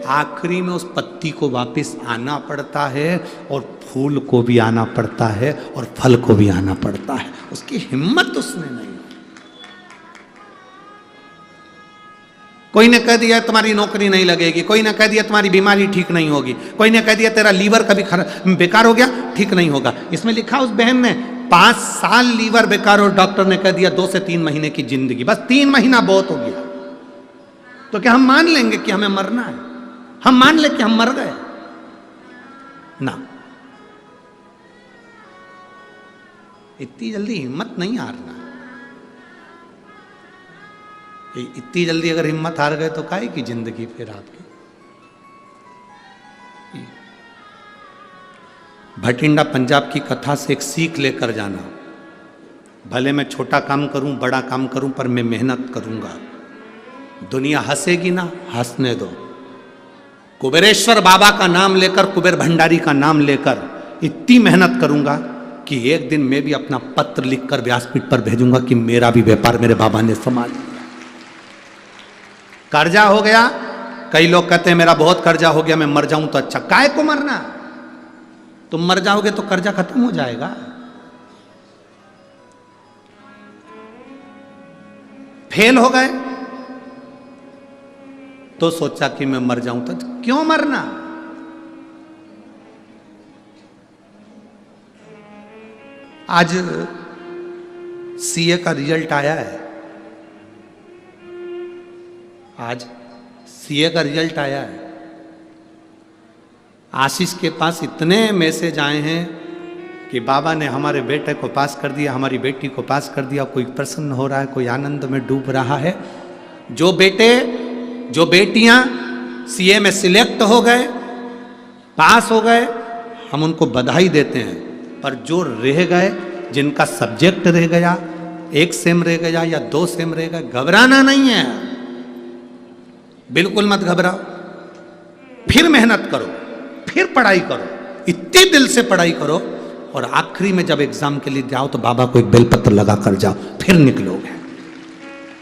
आखिरी में उस पत्ती को वापिस आना पड़ता है और फूल को भी आना पड़ता है और फल को भी आना पड़ता है, उसकी हिम्मत उसमें नहीं। कोई ने कह दिया तुम्हारी नौकरी नहीं लगेगी, कोई ने कह दिया तुम्हारी बीमारी ठीक नहीं होगी, कोई ने कह दिया तेरा लीवर कभी बेकार हो गया, ठीक नहीं होगा। इसमें लिखा उस बहन ने 5 साल लीवर बेकार और डॉक्टर ने कह दिया 2 से 3 महीने की जिंदगी, बस 3 महीना बहुत हो गया। तो क्या हम मान लेंगे कि हमें मरना है? हम मान ले कि हम मर गए ना, इतनी जल्दी हिम्मत नहीं हारना। इतनी जल्दी अगर हिम्मत हार गए तो काहे की जिंदगी फिर आपकी। भटिंडा पंजाब की कथा से एक सीख लेकर जाना, भले मैं छोटा काम करूं बड़ा काम करूं पर मैं मेहनत करूंगा, दुनिया हंसेगी ना, हंसने दो। कुबेरेश्वर बाबा का नाम लेकर, कुबेर भंडारी का नाम लेकर इतनी मेहनत करूंगा कि एक दिन मैं भी अपना पत्र लिखकर व्यासपीठ पर भेजूंगा कि मेरा भी व्यापार मेरे बाबा ने संभाल लिया। कर्जा हो गया, कई लोग कहते हैं मेरा बहुत कर्जा हो गया, मैं मर जाऊं तो अच्छा। काय को मरना? तुम मर जाओगे तो कर्जा खत्म हो जाएगा। फेल हो गए तो सोचा कि मैं मर जाऊं तो क्यों मरना? आज सीए का रिजल्ट आया है, आज सीए का रिजल्ट आया है। आशीष के पास इतने मैसेज आए हैं कि बाबा ने हमारे बेटे को पास कर दिया, हमारी बेटी को पास कर दिया, कोई प्रसन्न हो रहा है, कोई आनंद में डूब रहा है। जो बेटे जो बेटियां सीए में सिलेक्ट हो गए, पास हो गए, हम उनको बधाई देते हैं, पर जो रह गए, जिनका सब्जेक्ट रह गया, 1 सेम रह गया या 2 सेम रह गए, घबराना नहीं है, बिल्कुल मत घबराओ, फिर मेहनत करो, फिर पढ़ाई करो, इतनी दिल से पढ़ाई करो, और आखिरी में जब एग्जाम के लिए जाओ तो बाबा को एक बेलपत्र लगा कर जाओ, फिर निकलोगे।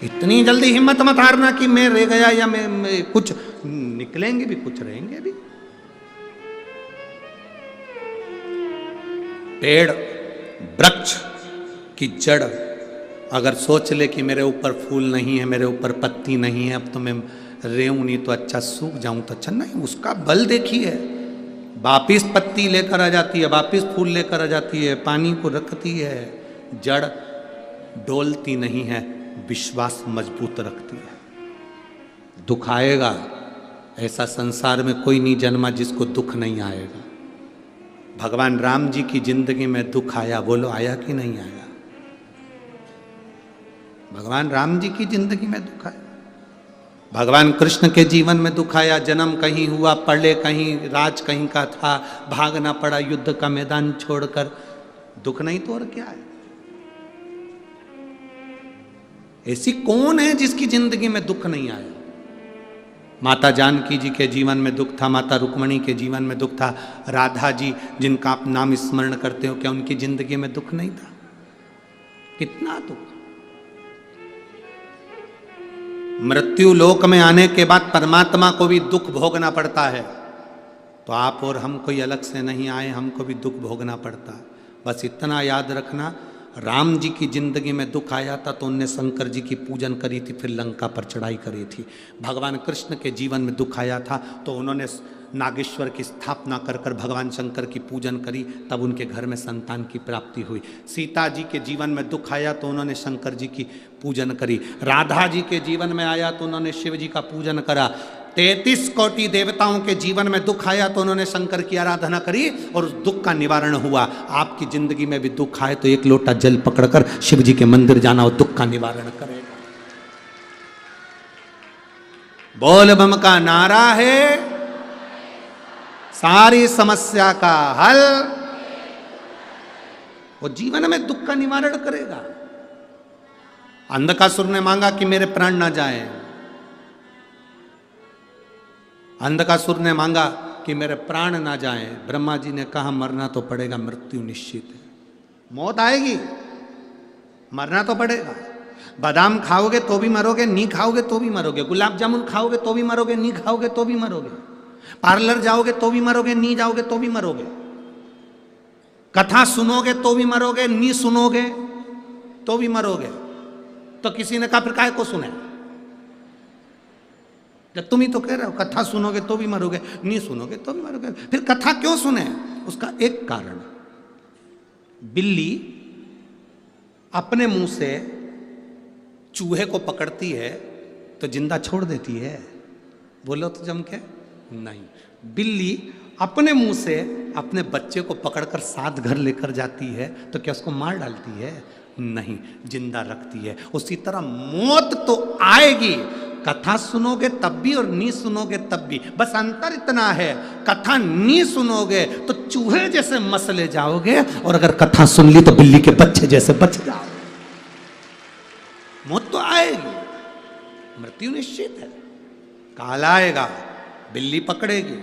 इतनी जल्दी हिम्मत मत हारना कि मैं रह गया या मैं कुछ, निकलेंगे भी, कुछ रहेंगे भी। पेड़ वृक्ष की जड़ अगर सोच ले कि मेरे ऊपर फूल नहीं है, मेरे ऊपर पत्ती नहीं है, अब तो मैं रेहूं नहीं तो अच्छा, सूख जाऊं तो अच्छा, नहीं, उसका बल देखिए, वापिस पत्ती लेकर आ जाती है, वापिस फूल लेकर आ जाती है, पानी को रखती है, जड़ डोलती नहीं है, विश्वास मजबूत रखती है। दुख आएगा, ऐसा संसार में कोई नहीं जन्मा जिसको दुख नहीं आएगा। भगवान राम जी की जिंदगी में दुख आया, बोलो आया कि नहीं आया? भगवान राम जी की जिंदगी में दुख आया, भगवान कृष्ण के जीवन में दुख आया, जन्म कहीं हुआ, पढ़े कहीं, राज कहीं का था, भागना पड़ा युद्ध का मैदान छोड़कर, दुख नहीं तो और क्या है? ऐसी कौन है जिसकी जिंदगी में दुख नहीं आया? माता जानकी जी के जीवन में दुख था, माता रुक्मणी के जीवन में दुख था, राधा जी जिनका आप नाम स्मरण करते हो, क्या उनकी जिंदगी में दुख नहीं था? कितना दुख। मृत्यु लोक में आने के बाद परमात्मा को भी दुख भोगना पड़ता है, तो आप और हम कोई अलग से नहीं आए, हमको भी दुख भोगना पड़ता है। बस इतना याद रखना, राम जी की जिंदगी में दुख आया था तो उनने शंकर जी की पूजन करी थी, फिर लंका पर चढ़ाई करी थी। भगवान कृष्ण के जीवन में दुख आया था तो उन्होंने नागेश्वर की स्थापना कर कर भगवान शंकर की पूजन करी, तब उनके घर में संतान की प्राप्ति हुई। सीता जी के जीवन में दुख आया तो उन्होंने शंकर जी की पूजन करी। राधा जी के जीवन में आया तो उन्होंने शिव जी का पूजन करा। 33 कोटि देवताओं के जीवन में दुख आया तो उन्होंने शंकर की आराधना करी और उस दुख का निवारण हुआ। आपकी जिंदगी में भी दुख आए तो एक लोटा जल पकड़कर शिव जी के मंदिर जाना और दुख का निवारण करेगा। बोल बम का नारा है, सारी समस्या का हल, वो जीवन में दुख का निवारण करेगा। अंधकासुर ने मांगा कि मेरे प्राण ना जाएं। अंधकासुर ने मांगा कि मेरे प्राण ना जाएं। ब्रह्मा जी ने कहा मरना तो पड़ेगा, मृत्यु निश्चित है, मौत आएगी, मरना तो पड़ेगा। बादाम खाओगे तो भी मरोगे, नहीं खाओगे तो भी मरोगे। गुलाब जामुन खाओगे तो भी मरोगे, नहीं खाओगे तो भी मरोगे। पार्लर जाओगे तो भी मरोगे, नहीं जाओगे तो भी मरोगे। कथा सुनोगे तो भी मरोगे, नहीं सुनोगे तो भी मरोगे। तो किसी ने कहा फिर काहे को सुने, जब तुम ही तो कह रहे हो कथा सुनोगे तो भी मरोगे, नहीं सुनोगे तो भी मरोगे, फिर कथा क्यों सुने? उसका एक कारण, बिल्ली अपने मुंह से चूहे को पकड़ती है तो जिंदा छोड़ देती है, बोलो तो जम के नहीं। बिल्ली अपने मुंह से अपने बच्चे को पकड़कर साथ घर लेकर जाती है तो क्या उसको मार डालती है? नहीं, जिंदा रखती है। उसी तरह मौत तो आएगी, कथा सुनोगे तब भी और नहीं सुनोगे तब भी। बस अंतर इतना है, कथा नहीं सुनोगे तो चूहे जैसे मसले जाओगे और अगर कथा सुन ली तो बिल्ली के बच्चे जैसे बच जाओगे। मौत तो आएगी, मृत्यु निश्चित है। काल आएगा, बिल्ली पकड़ेगी,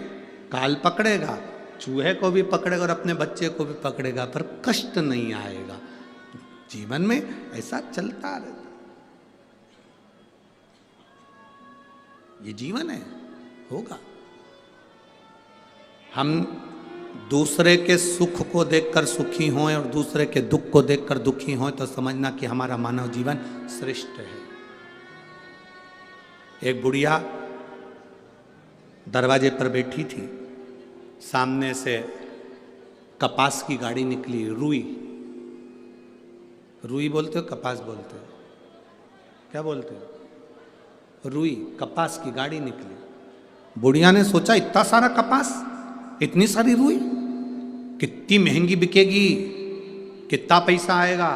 काल पकड़ेगा, चूहे को भी पकड़ेगा और अपने बच्चे को भी पकड़ेगा, पर कष्ट नहीं आएगा। जीवन में ऐसा चलता रहता, ये जीवन है, होगा। हम दूसरे के सुख को देखकर सुखी हों और दूसरे के दुख को देखकर दुखी हों तो समझना कि हमारा मानव जीवन श्रेष्ठ है। एक बुढ़िया दरवाजे पर बैठी थी, सामने से कपास की गाड़ी निकली। रुई, रुई बोलते हो कपास बोलते हो, क्या बोलते हो? रुई, कपास की गाड़ी निकली। बुढ़िया ने सोचा इतना सारा कपास, इतनी सारी रुई, कितनी महंगी बिकेगी, कितना पैसा आएगा।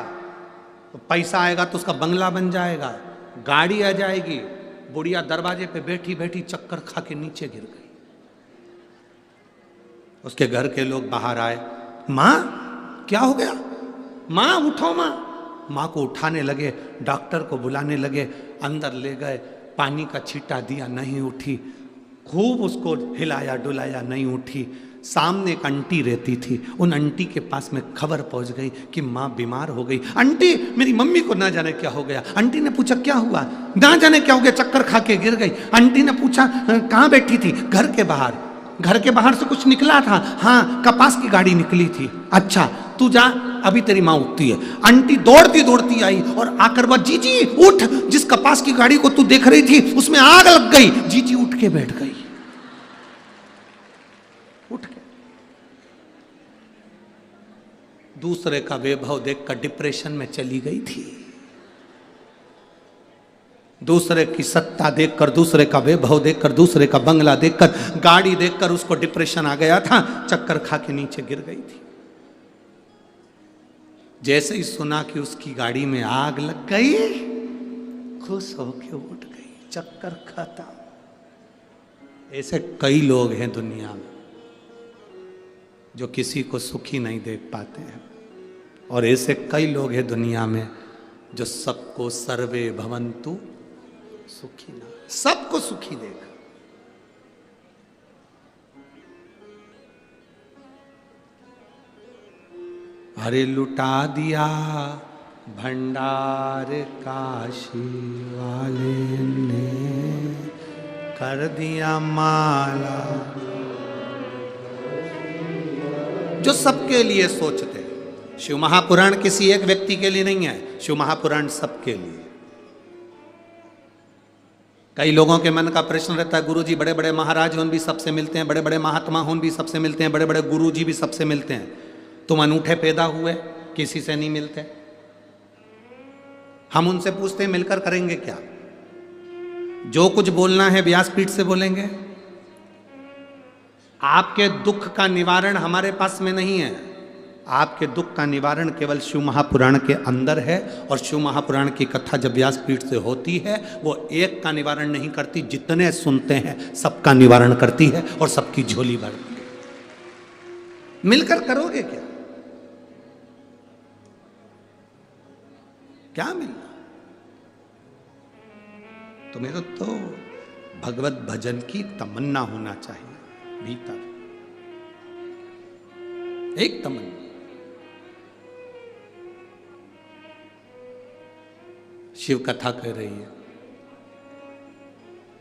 तो पैसा आएगा तो उसका बंगला बन जाएगा, गाड़ी आ जाएगी। बुढ़िया दरवाजे पे बैठी बैठी चक्कर खा के नीचे गिर गई। उसके घर के लोग बाहर आए, माँ क्या हो गया, माँ उठो माँ। माँ को उठाने लगे, डॉक्टर को बुलाने लगे, अंदर ले गए, पानी का छींटा दिया, नहीं उठी। खूब उसको हिलाया डुलाया, नहीं उठी। सामने एक आंटी रहती थी, उन आंटी के पास में खबर पहुंच गई कि माँ बीमार हो गई। आंटी, मेरी मम्मी को ना जाने क्या हो गया। आंटी ने पूछा क्या हुआ? ना जाने क्या हो गया, चक्कर खा के गिर गई। आंटी ने पूछा कहाँ बैठी थी? घर के बाहर। घर के बाहर से कुछ निकला था? हाँ, कपास की गाड़ी निकली थी। अच्छा, तू जा, अभी तेरी माँ उठती है। आंटी दौड़ती दौड़ती आई और आकर बोली, जीजी उठ, जिस कपास की गाड़ी को तू देख रही थी उसमें आग लग गई। जीजी उठ के बैठ गई, उठ के। दूसरे का वैभव देखकर डिप्रेशन में चली गई थी। दूसरे की सत्ता देखकर, दूसरे का वैभव देखकर, दूसरे का बंगला देखकर, गाड़ी देखकर उसको डिप्रेशन आ गया था, चक्कर खा के नीचे गिर गई थी। जैसे ही सुना कि उसकी गाड़ी में आग लग गई, खुश होके उठ गई, चक्कर खत्म। ऐसे कई लोग हैं दुनिया में जो किसी को सुखी नहीं देख पाते हैं, और ऐसे कई लोग हैं दुनिया में जो सबको सर्वे भवन्तु सुखी ना, सबको सुखी देगा। अरे लुटा दिया भंडार काशी वाले ने, कर दिया माला। जो सबके लिए सोचते हैं। शिव महापुराण किसी एक व्यक्ति के लिए नहीं है, शिव महापुराण सबके लिए। कई लोगों के मन का प्रश्न रहता है, गुरुजी बड़े बड़े महाराज हों भी सबसे मिलते हैं, बड़े बड़े महात्मा हों भी सबसे मिलते हैं, बड़े बड़े गुरुजी भी सबसे मिलते हैं, तुम अनूठे पैदा हुए किसी से नहीं मिलते। हम उनसे पूछते हैं मिलकर करेंगे क्या? जो कुछ बोलना है व्यासपीठ से बोलेंगे। आपके दुख का निवारण हमारे पास में नहीं है, आपके दुख का निवारण केवल शिव महापुराण के अंदर है। और शिव महापुराण की कथा जब व्यासपीठ से होती है, वो एक का निवारण नहीं करती, जितने सुनते हैं सबका निवारण करती है और सबकी झोली भरती है। मिलकर करोगे क्या? क्या मिलना? तुम्हें तो भगवत भजन की तमन्ना होना चाहिए भीतर, एक तमन्ना। शिव कथा कह रही है,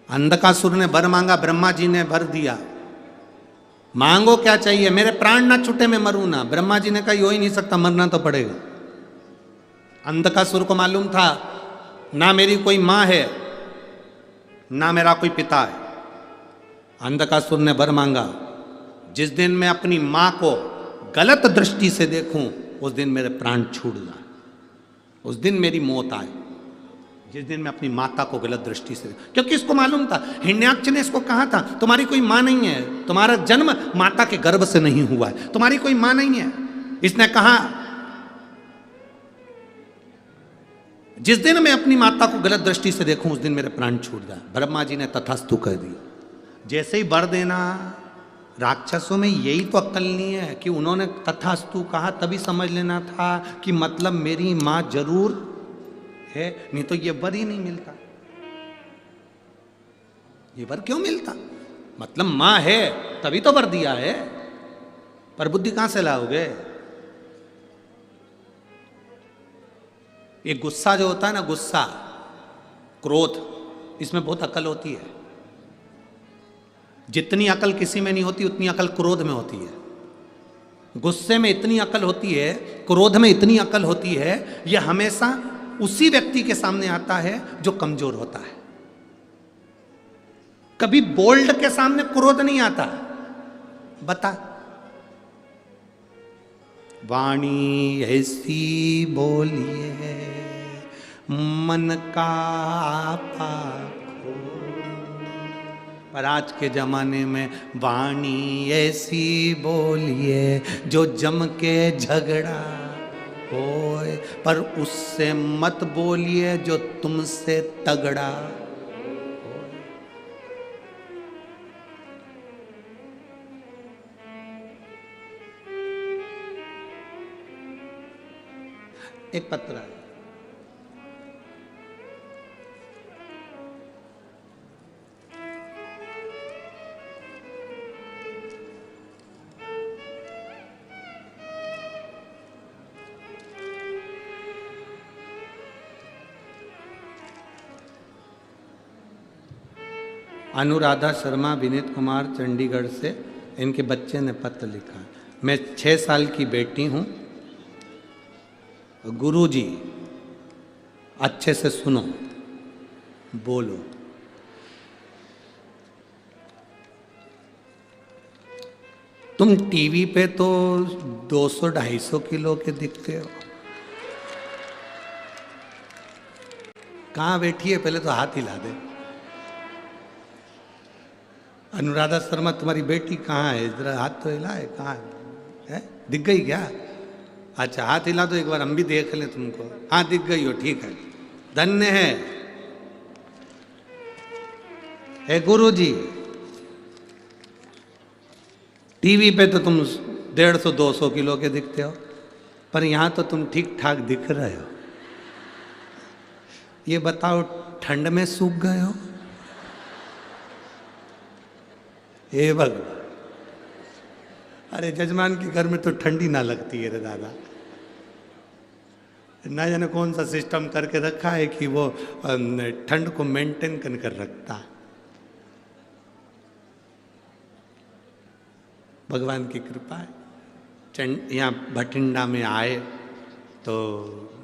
अंधकासुर ने वर मांगा, ब्रह्मा जी ने वर दिया। मांगो क्या चाहिए? मेरे प्राण ना छूटे, मैं मरूं ना। ब्रह्मा जी ने कहा यो ही नहीं सकता, मरना तो पड़ेगा। अंधकासुर को मालूम था ना मेरी कोई मां है ना मेरा कोई पिता है। अंधकासुर ने वर मांगा, जिस दिन मैं अपनी मां को गलत दृष्टि से देखूं उस दिन मेरे प्राण छूट जाए, उस दिन मेरी मौत आए, जिस दिन मैं अपनी माता को गलत दृष्टि से। क्योंकि इसको मालूम था, हिरण्याक्ष ने इसको कहा था तुम्हारी कोई मां नहीं है, तुम्हारा जन्म माता के गर्भ से नहीं हुआ है, तुम्हारी कोई मां नहीं है। इसने कहा जिस दिन मैं अपनी माता को गलत दृष्टि से देखूं उस दिन मेरे प्राण छूट जाए। ब्रह्मा जी ने तथास्तु कह दिया। जैसे ही वर देना, राक्षसों में यही तो अक्ल नहीं है कि उन्होंने तथास्तु कहा, तभी समझ लेना था कि मतलब मेरी मां जरूर है, नहीं तो ये वर ही नहीं मिलता। ये वर क्यों मिलता? मतलब मां है तभी तो वर दिया है, पर बुद्धि कहां से लाओगे? ये गुस्सा जो होता है ना, गुस्सा, क्रोध, इसमें बहुत अकल होती है। जितनी अकल किसी में नहीं होती उतनी अकल क्रोध में होती है। गुस्से में इतनी अकल होती है, क्रोध में इतनी अकल होती है। यह हमेशा उसी व्यक्ति के सामने आता है जो कमजोर होता है। कभी बोल्ड के सामने क्रोध नहीं आता। बता, वाणी ऐसी बोलिए मन का पाखो। पर आज के जमाने में वाणी ऐसी बोलिए जो जम के झगड़ा होए, पर उससे मत बोलिए जो तुमसे तगड़ा। एक पत्र है, अनुराधा शर्मा, विनीत कुमार, चंडीगढ़ से। इनके बच्चे ने पत्र लिखा, मैं 6 साल की बेटी हूँ। गुरुजी अच्छे से सुनो, बोलो। तुम टीवी पे तो 200-250 किलो के दिखते हो। कहाँ बैठी है? पहले तो हाथ हिला दे। अनुराधा शर्मा तुम्हारी बेटी कहाँ है? जरा हाथ तो हिलाए। कहाँ है? दिख गई क्या? अच्छा, हाथ हिला दो एक बार, हम भी देख लें तुमको। हाँ, दिख गई हो, ठीक है, धन्य है। हे गुरुजी, टीवी पे तो तुम 150-200 किलो के दिखते हो, पर यहां तो तुम ठीक ठाक दिख रहे हो। ये बताओ, ठंड में सूख गए हो? हे भगवान, अरे जजमान के घर में तो ठंडी ना लगती है रे दादा। ना जाने कौन सा सिस्टम करके रखा है कि वो ठंड को मेंटेन कर रखता। भगवान की कृपा है। यहाँ भटिंडा में आए तो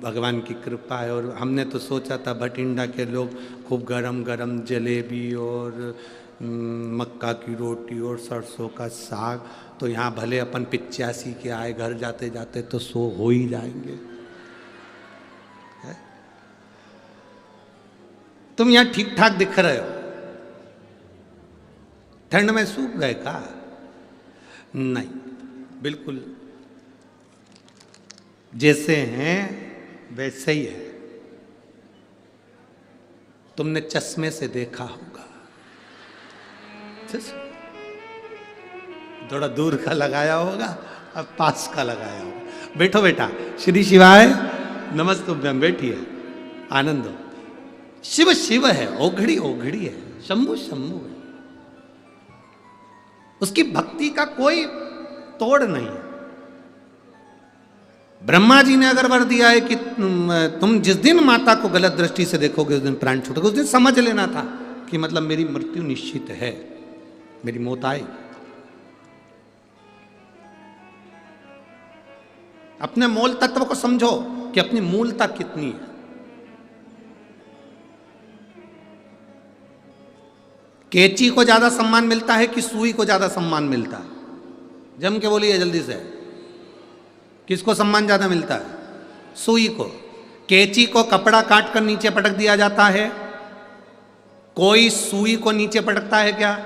भगवान की कृपा है। और हमने तो सोचा था भटिंडा के लोग खूब गरम गरम जलेबी और मक्का की रोटी और सरसों का साग, तो यहाँ भले अपन 85 के आए, घर जाते जाते तो सो हो ही जाएंगे। है? तुम यहाँ ठीक ठाक दिख रहे हो, ठंड में सूख गए का? नहीं, बिल्कुल जैसे हैं वैसे ही है। तुमने चश्मे से देखा होगा, थोड़ा दूर का लगाया होगा, अब पास का लगाया होगा। बैठो बेटा, श्री शिवाय नमस्तुभ्यम, बैठिए, आनंद हो। शिव शिव है, ओघड़ी ओघड़ी है, शंभु शंभु है, उसकी भक्ति का कोई तोड़ नहीं है। ब्रह्मा जी ने अगर वर दिया है कि तुम जिस दिन माता को गलत दृष्टि से देखोगे उस दिन प्राण छूटेगा, उस दिन समझ लेना था कि मतलब मेरी मृत्यु निश्चित है, मेरी मौत आएगी। अपने मूल तत्व को समझो कि अपनी मूलता कितनी है। कैंची को ज्यादा सम्मान मिलता है कि सुई को ज्यादा सम्मान मिलता है? जम के बोलिए जल्दी से, किसको सम्मान ज्यादा मिलता है? सुई को। कैंची को कपड़ा काट कर नीचे पटक दिया जाता है, कोई सुई को नीचे पटकता है क्या?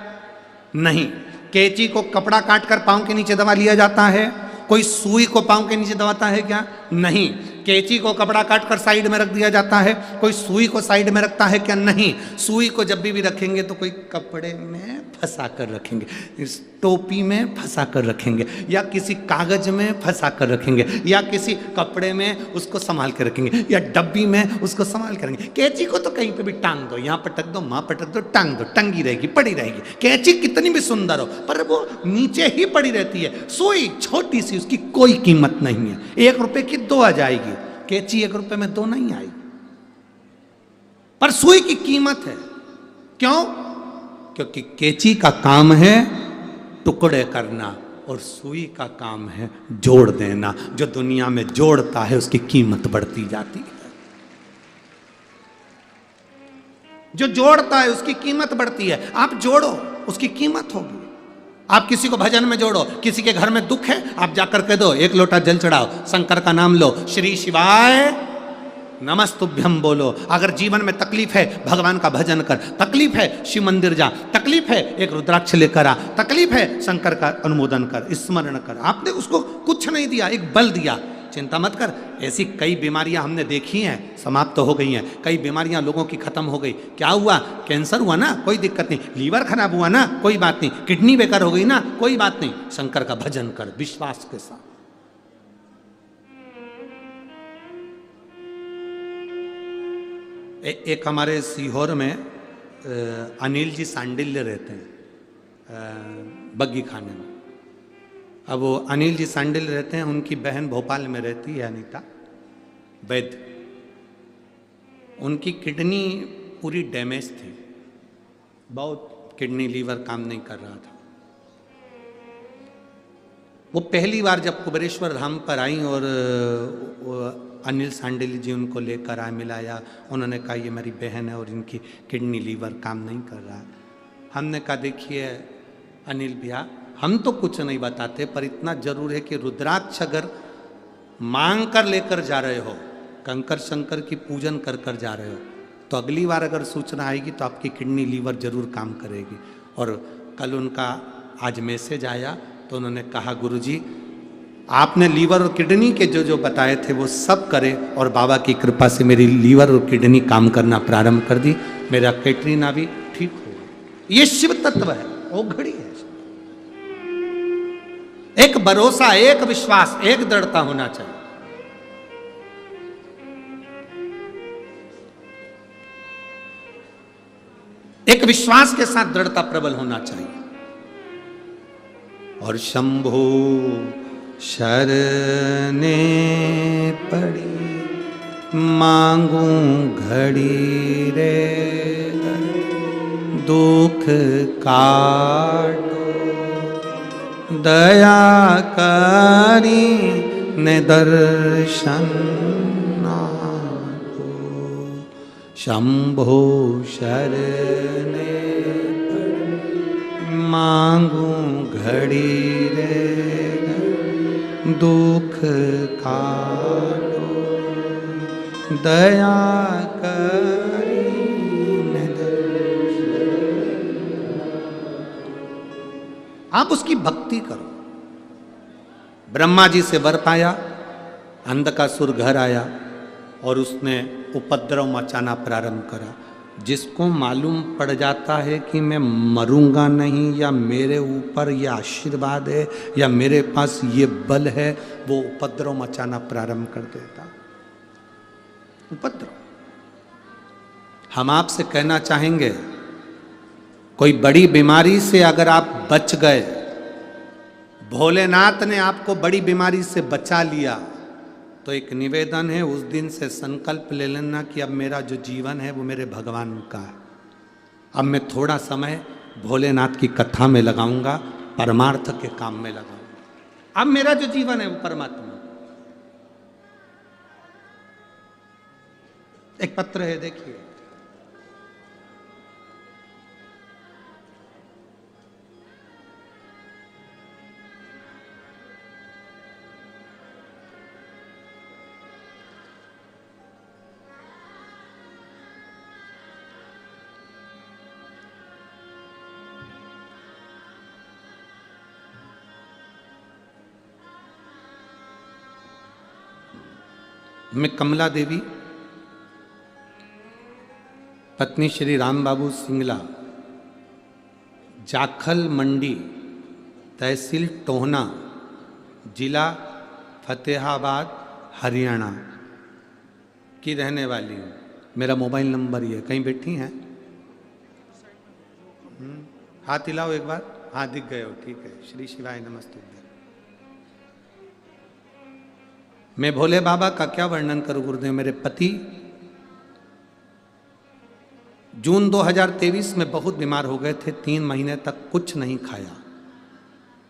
नहीं। कैंची को कपड़ा काट कर पांव के नीचे दबा लिया जाता है, कोई सुई को पांव के नीचे दबाता है क्या? नहीं। कैंची को कपड़ा काट कर साइड में रख दिया जाता है, कोई सुई को साइड में रखता है क्या? नहीं। सुई को जब भी रखेंगे तो कोई कपड़े में फंसा कर रखेंगे, इस टोपी में फंसा कर रखेंगे, या किसी कागज में फंसा कर रखेंगे, या किसी कपड़े में उसको संभाल कर रखेंगे, या डब्बी में उसको संभाल कर रखेंगे। कैंची को तो कहीं पे भी टांग दो, यहाँ पटक दो, वहां पटक दो, टांग दो, टंगी रहेगी, पड़ी रहेगी। कैंची कितनी भी सुंदर हो पर वो नीचे ही पड़ी रहती है। सुई छोटी सी, उसकी कोई कीमत नहीं है, 1 रुपए की 2 आ जाएगी, कैंची 1 रुपए में 2 नहीं आएगी। पर सुई की कीमत है। क्यों? क्योंकि कैंची का काम है टुकड़े करना और सुई का काम है जोड़ देना। जो दुनिया में जोड़ता है उसकी कीमत बढ़ती जाती है, जो जोड़ता है उसकी कीमत बढ़ती है। आप जोड़ो, उसकी कीमत होगी। आप किसी को भजन में जोड़ो, किसी के घर में दुख है, आप जाकर कह दो, 1 लोटा जल चढ़ाओ, शंकर का नाम लो, श्री शिवाय नमस्तुभ्यम बोलो। अगर जीवन में तकलीफ है, भगवान का भजन कर। तकलीफ है, शिव मंदिर जा। तकलीफ है, एक रुद्राक्ष लेकर आ। तकलीफ है, शंकर का अनुमोदन कर, स्मरण कर। आपने उसको कुछ नहीं दिया, एक बल दिया, चिंता मत कर। ऐसी कई बीमारियां हमने देखी हैं, समाप्त तो हो गई हैं। कई बीमारियां लोगों की खत्म हो गई। क्या हुआ? कैंसर हुआ ना, कोई दिक्कत नहीं। लीवर खराब हुआ ना, कोई बात नहीं। किडनी बेकार हो गई ना, कोई बात नहीं। शंकर का भजन कर विश्वास के साथ। एक हमारे सीहोर में अनिल जी सांडिल्य रहते हैं, बग्गी खाने में। अब वो अनिल जी सांडिल्य रहते हैं, उनकी बहन भोपाल में रहती है, अनीता वैद्य। उनकी किडनी पूरी डैमेज थी, बहुत किडनी लीवर काम नहीं कर रहा था। वो पहली बार जब कुबेरेश्वर धाम पर आई और अनिल सांडिल्य जी उनको लेकर आए, मिलाया। उन्होंने कहा ये मेरी बहन है और इनकी किडनी लीवर काम नहीं कर रहा। हमने कहा देखिए अनिल भैया, हम तो कुछ नहीं बताते, पर इतना जरूर है कि रुद्राक्ष अगर मांग कर लेकर जा रहे हो, कंकर शंकर की पूजन कर कर जा रहे हो, तो अगली बार अगर सूचना आएगी तो आपकी किडनी लीवर जरूर काम करेगी। और कल उनका आज मैसेज आया तो उन्होंने कहा गुरुजी आपने लीवर और किडनी के जो जो बताए थे वो सब करे, और बाबा की कृपा से मेरी लीवर और किडनी काम करना प्रारंभ कर दी, मेरा कैटरीना भी ठीक हो। ये शिव तत्व है, वो घड़ी है। एक भरोसा, एक विश्वास, एक दृढ़ता होना चाहिए। एक विश्वास के साथ दृढ़ता प्रबल होना चाहिए। और शंभो शरणे पड़ी मांगू घड़ी रे, दुख काटो दया करी निदर्शन आपको, शंभो शरणे मांगू घड़ी रे दुख काटो, दया करी आप उसकी भक्ति करो। ब्रह्मा जी से वर पाया, अंधकासुर घर आया और उसने उपद्रव मचाना प्रारंभ करा। जिसको मालूम पड़ जाता है कि मैं मरूंगा नहीं, या मेरे ऊपर ये आशीर्वाद है, या मेरे पास ये बल है, वो उपद्रव मचाना प्रारंभ कर देता। उपद्रव। हम आपसे कहना चाहेंगे, कोई बड़ी बीमारी से अगर आप बच गए, भोलेनाथ ने आपको बड़ी बीमारी से बचा लिया, तो एक निवेदन है, उस दिन से संकल्प ले लेना कि अब मेरा जो जीवन है वो मेरे भगवान का है। अब मैं थोड़ा समय भोलेनाथ की कथा में लगाऊंगा, परमार्थ के काम में लगाऊंगा। अब मेरा जो जीवन है वो परमात्मा। एक पत्र है, देखिए। मैं कमला देवी, पत्नी श्री राम बाबू सिंगला, जाखल मंडी, तहसील टोहना, जिला फतेहाबाद, हरियाणा की रहने वाली हूँ। मेरा मोबाइल नंबर ये, कहीं बैठी हैं? हाथ हिलाओ एक बार। हाँ, दिख गए हो, ठीक है। श्री शिवाय नमस्ते। मैं भोले बाबा का क्या वर्णन करूं गुरुदेव। मेरे पति जून 2023 में बहुत बीमार हो गए थे, 3 महीने तक कुछ नहीं खाया।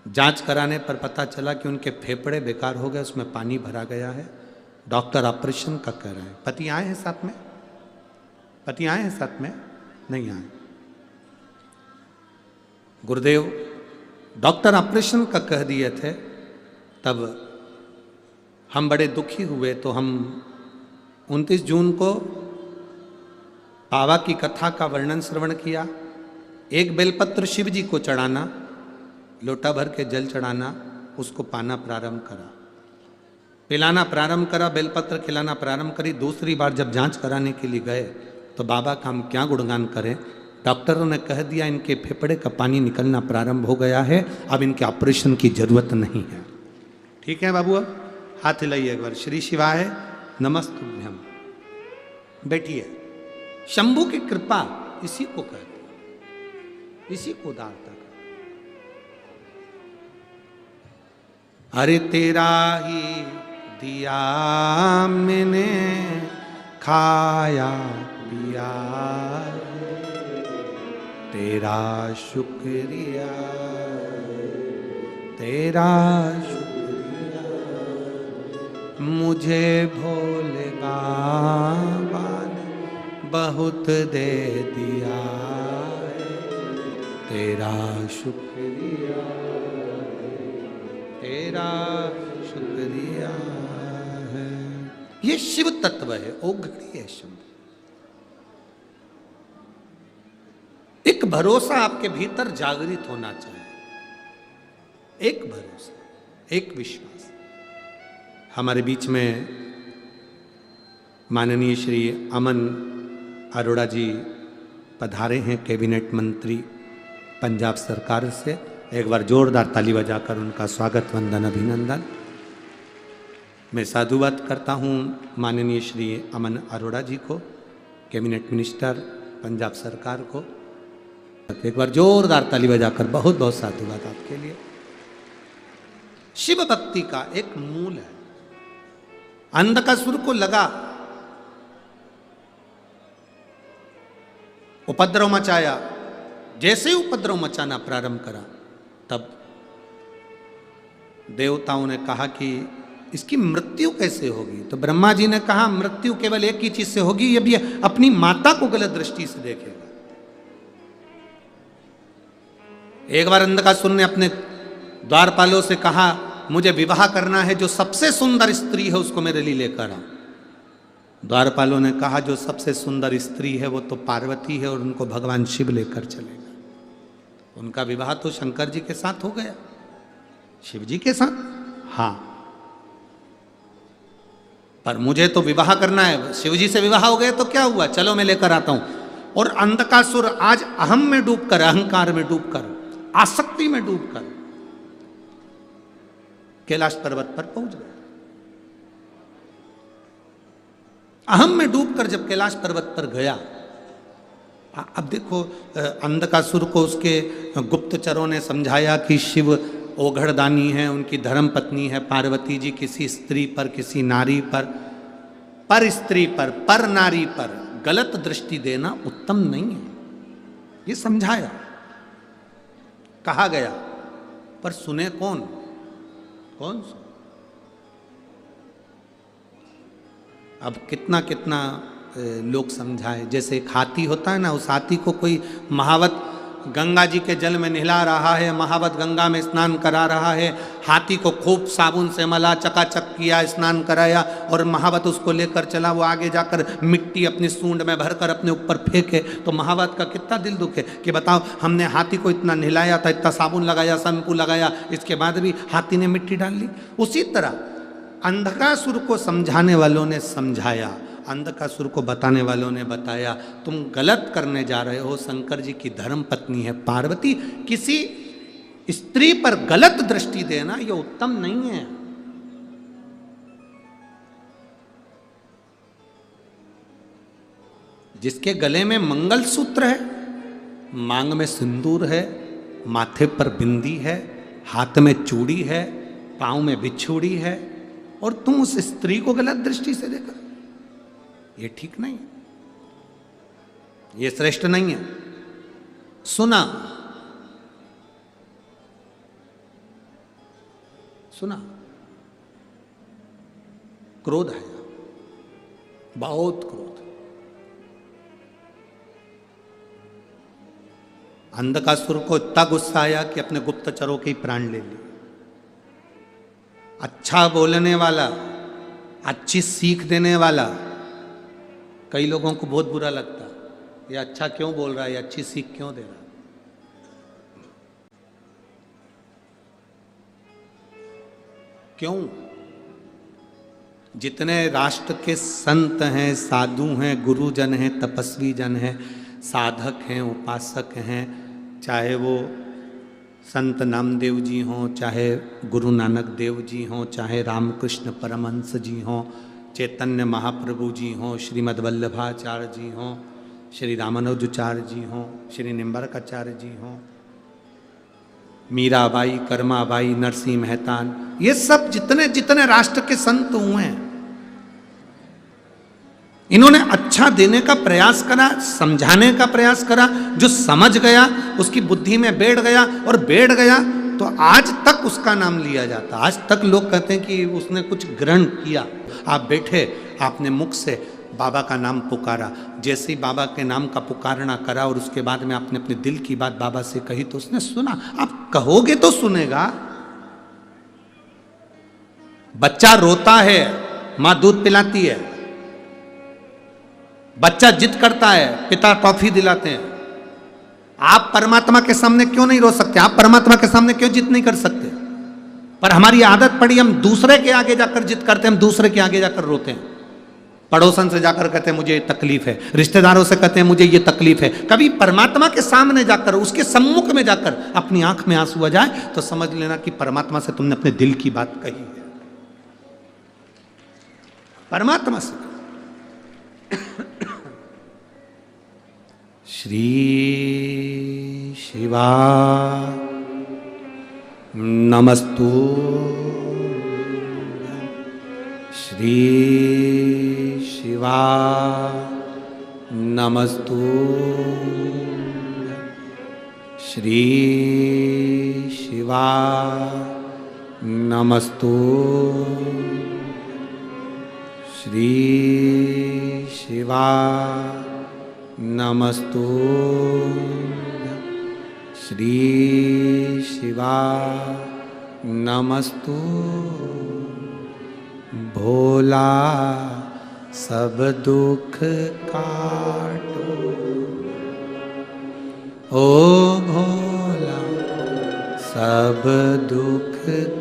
जांच कराने पर पता चला कि उनके फेफड़े बेकार हो गए, उसमें पानी भरा गया है। डॉक्टर ऑपरेशन का कह रहे हैं। पति आए हैं साथ में? पति आए हैं साथ में? नहीं आए। गुरुदेव डॉक्टर ऑपरेशन का कह दिए थे, तब हम बड़े दुखी हुए। तो हम 29 जून को बाबा की कथा का वर्णन श्रवण किया। एक बेलपत्र शिव जी को चढ़ाना, लोटा भर के जल चढ़ाना, उसको पाना प्रारंभ करा, पिलाना प्रारंभ करा, बेलपत्र खिलाना प्रारंभ करी। दूसरी बार जब जांच कराने के लिए गए तो बाबा का हम क्या गुणगान करें। डॉक्टरों ने कह दिया इनके फेफड़े का पानी निकलना प्रारंभ हो गया है, अब इनके ऑपरेशन की जरूरत नहीं है। ठीक है बाबू, अब हाथ हिलाइए एक बार। श्री शिवाय नमस्तुभ्यम। बैठिए। शंभू की कृपा इसी को कहते हैं, इसी को उदारता कहते हैं। अरे तेरा ही दिया मैंने खाया पिया, तेरा शुक्रिया, तेरा शुक्रिया, मुझे भोले बाबा ने बहुत दे दिया है, तेरा शुक्रिया, तेरा शुक्रिया है। ये शिव तत्व है, ओघड़ी है शंभू। एक भरोसा आपके भीतर जागृत होना चाहिए, एक भरोसा, एक विश्वास। हमारे बीच में माननीय श्री अमन अरोड़ा जी पधारे हैं, कैबिनेट मंत्री पंजाब सरकार से। एक बार जोरदार ताली बजाकर उनका स्वागत, वंदन, अभिनंदन। मैं साधुवाद करता हूँ माननीय श्री अमन अरोड़ा जी को, कैबिनेट मिनिस्टर पंजाब सरकार को। एक बार जोरदार ताली बजाकर बहुत बहुत साधुवाद आपके लिए। शिव भक्ति का एक मूल है। अंधकासुर को लगा, उपद्रव मचाया। जैसे ही उपद्रव मचाना प्रारंभ करा, तब देवताओं ने कहा कि इसकी मृत्यु कैसे होगी? तो ब्रह्मा जी ने कहा मृत्यु केवल एक ही चीज से होगी, जब ये अपनी माता को गलत दृष्टि से देखेगा। एक बार अंधकासुर ने अपने द्वारपालों से कहा मुझे विवाह करना है, जो सबसे सुंदर स्त्री है उसको मेरे लिए लेकर आओ। द्वारपालों ने कहा जो सबसे सुंदर स्त्री है वो तो पार्वती है और उनको भगवान शिव लेकर चलेगा। उनका विवाह तो शंकर जी के साथ हो गया, शिव जी के साथ। हाँ, पर मुझे तो विवाह करना है, शिव जी से विवाह हो गए तो क्या हुआ, चलो मैं लेकर आता हूं। और अंधकासुर आज अहम में डूबकर, अहंकार में डूबकर, आसक्ति में डूबकर कैलाश पर्वत पर पहुंच गया। अहम में डूबकर जब कैलाश पर्वत पर गया, अब देखो अंधकासुर को उसके गुप्तचरों ने समझाया कि शिव ओघड़दानी है, उनकी धर्म पत्नी है पार्वती जी, किसी स्त्री पर, किसी नारी पर, पर स्त्री पर नारी पर गलत दृष्टि देना उत्तम नहीं है, ये समझाया, कहा गया। पर सुने कौन? कौन? अब कितना कितना लोग समझाए। जैसे एक हाथी होता है ना, उस हाथी को कोई महावत गंगा जी के जल में नहला रहा है, महावत गंगा में स्नान करा रहा है, हाथी को खूब साबुन से मला, चकाचक किया, स्नान कराया और महावत उसको लेकर चला। वो आगे जाकर मिट्टी अपनी सूंड में भरकर अपने ऊपर फेंके तो महावत का कितना दिल दुखे कि बताओ हमने हाथी को इतना नहलाया था, इतना साबुन लगाया, शैम्पू लगाया, इसके बाद भी हाथी ने मिट्टी डाल ली। उसी तरह अंधकासुर को समझाने वालों ने समझाया, अंधकासुर को बताने वालों ने बताया तुम गलत करने जा रहे हो। शंकर जी की धर्म पत्नी है पार्वती, किसी स्त्री पर गलत दृष्टि देना यह उत्तम नहीं है। जिसके गले में मंगलसूत्र है, मांग में सिंदूर है, माथे पर बिंदी है, हाथ में चूड़ी है, पांव में बिछुड़ी है, और तुम उस स्त्री को गलत दृष्टि से देखा, ये ठीक नहीं है, ये श्रेष्ठ नहीं है। सुना क्रोध है, बहुत क्रोध। अंधकासुर को इतना गुस्सा आया कि अपने गुप्तचरों के ही प्राण ले लिए। अच्छा बोलने वाला, अच्छी सीख देने वाला, कई लोगों को बहुत बुरा लगता, ये अच्छा क्यों बोल रहा है, ये अच्छी सीख क्यों दे रहा है। क्यों? जितने राष्ट्र के संत हैं, साधु हैं, गुरुजन हैं, तपस्वी जन हैं, साधक हैं, उपासक हैं, चाहे वो संत नामदेव जी हों, चाहे गुरु नानक देव जी हों, चाहे रामकृष्ण परमहंस जी हों, चैतन्य महाप्रभु जी हों, श्रीमद् वल्लभाचार्य जी हों, श्री रामानुजाचार्य जी हों, श्री निम्बरकाचार्य जी हों, मीराबाई, कर्माबाई, नरसिंह मेहतान, ये सब जितने जितने राष्ट्र के संत हुए हैं, इन्होंने अच्छा देने का प्रयास करा, समझाने का प्रयास करा। जो समझ गया उसकी बुद्धि में बैठ गया, और बैठ गया तो आज तक उसका नाम लिया जाता। आज तक लोग कहते हैं कि उसने कुछ ग्रहण किया। आप बैठे, आपने मुख से बाबा का नाम पुकारा, जैसे ही बाबा के नाम का पुकारना करा और उसके बाद में आपने अपने दिल की बात बाबा से कही तो उसने सुना। आप कहोगे तो सुनेगा। बच्चा रोता है, मां दूध पिलाती है, बच्चा जिद करता है, पिता टॉफी दिलाते हैं। आप परमात्मा के सामने क्यों नहीं रो सकते? आप परमात्मा के सामने क्यों जिद नहीं कर सकते? पर हमारी आदत पड़ी, हम दूसरे के आगे जाकर जिद करते हैं, हम दूसरे के आगे जाकर रोते हैं। पड़ोसन से जाकर कहते हैं मुझे ये तकलीफ है, रिश्तेदारों से कहते हैं मुझे ये तकलीफ है। कभी परमात्मा के सामने जाकर, उसके सम्मुख में जाकर अपनी आंख में आंसू आ जाए तो समझ लेना कि परमात्मा से तुमने अपने दिल की बात कही है। परमात्मा से। श्री शिवा नमस्तु, श्री शिवा नमस्तु, श्री शिवा नमस्तु श्री शिवा नमस्तु श्री शिवा नमस्तु भोला सब दुख काटो ओ भोला सब दुख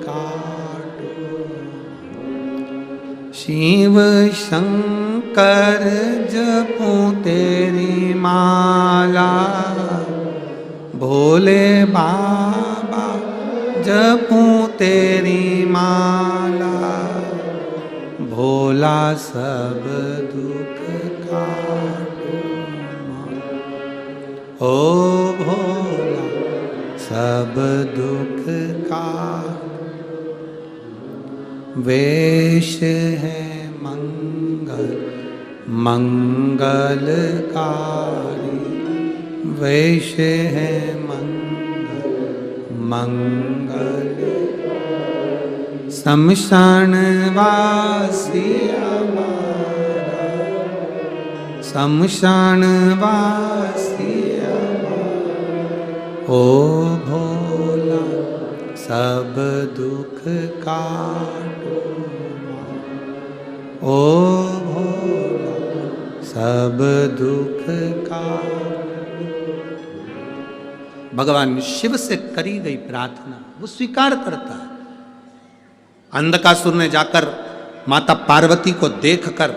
काटो शिव शंकर जपूं तेरी माला भोले बाबा जपूं तेरी माला भोला सब दुख काटो ओ भोला सब दुख काटो वेश है मंगल मंगलकारी वेश है मंगल मंगल शमशान वासी हमारा शमशान वासी हमारा ओ भोला सब दुख काटो ओ भोला सब दुख काटो। भगवान शिव से करी गई प्रार्थना वो स्वीकार करता है। अंधकासुर ने जाकर माता पार्वती को देखकर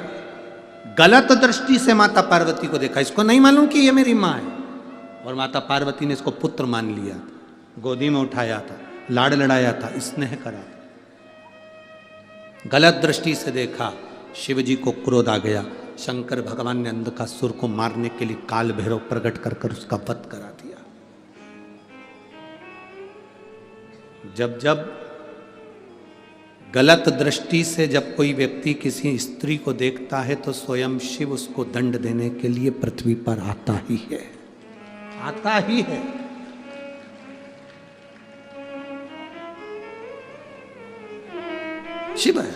गलत दृष्टि से माता पार्वती को देखा, इसको नहीं मालूम कि ये मेरी माँ है, और माता पार्वती ने इसको पुत्र मान लिया, गोदी में उठाया था, लाड़ लड़ाया था, स्नेह करा था। गलत दृष्टि से देखा, शिव जी को क्रोध आ गया। शंकर भगवान ने अंधकासुर को मारने के लिए काल भैरव प्रकट कर उसका वध करा दिया। जब जब गलत दृष्टि से जब कोई व्यक्ति किसी स्त्री को देखता है तो स्वयं शिव उसको दंड देने के लिए पृथ्वी पर आता ही है, आता ही है। शिव है।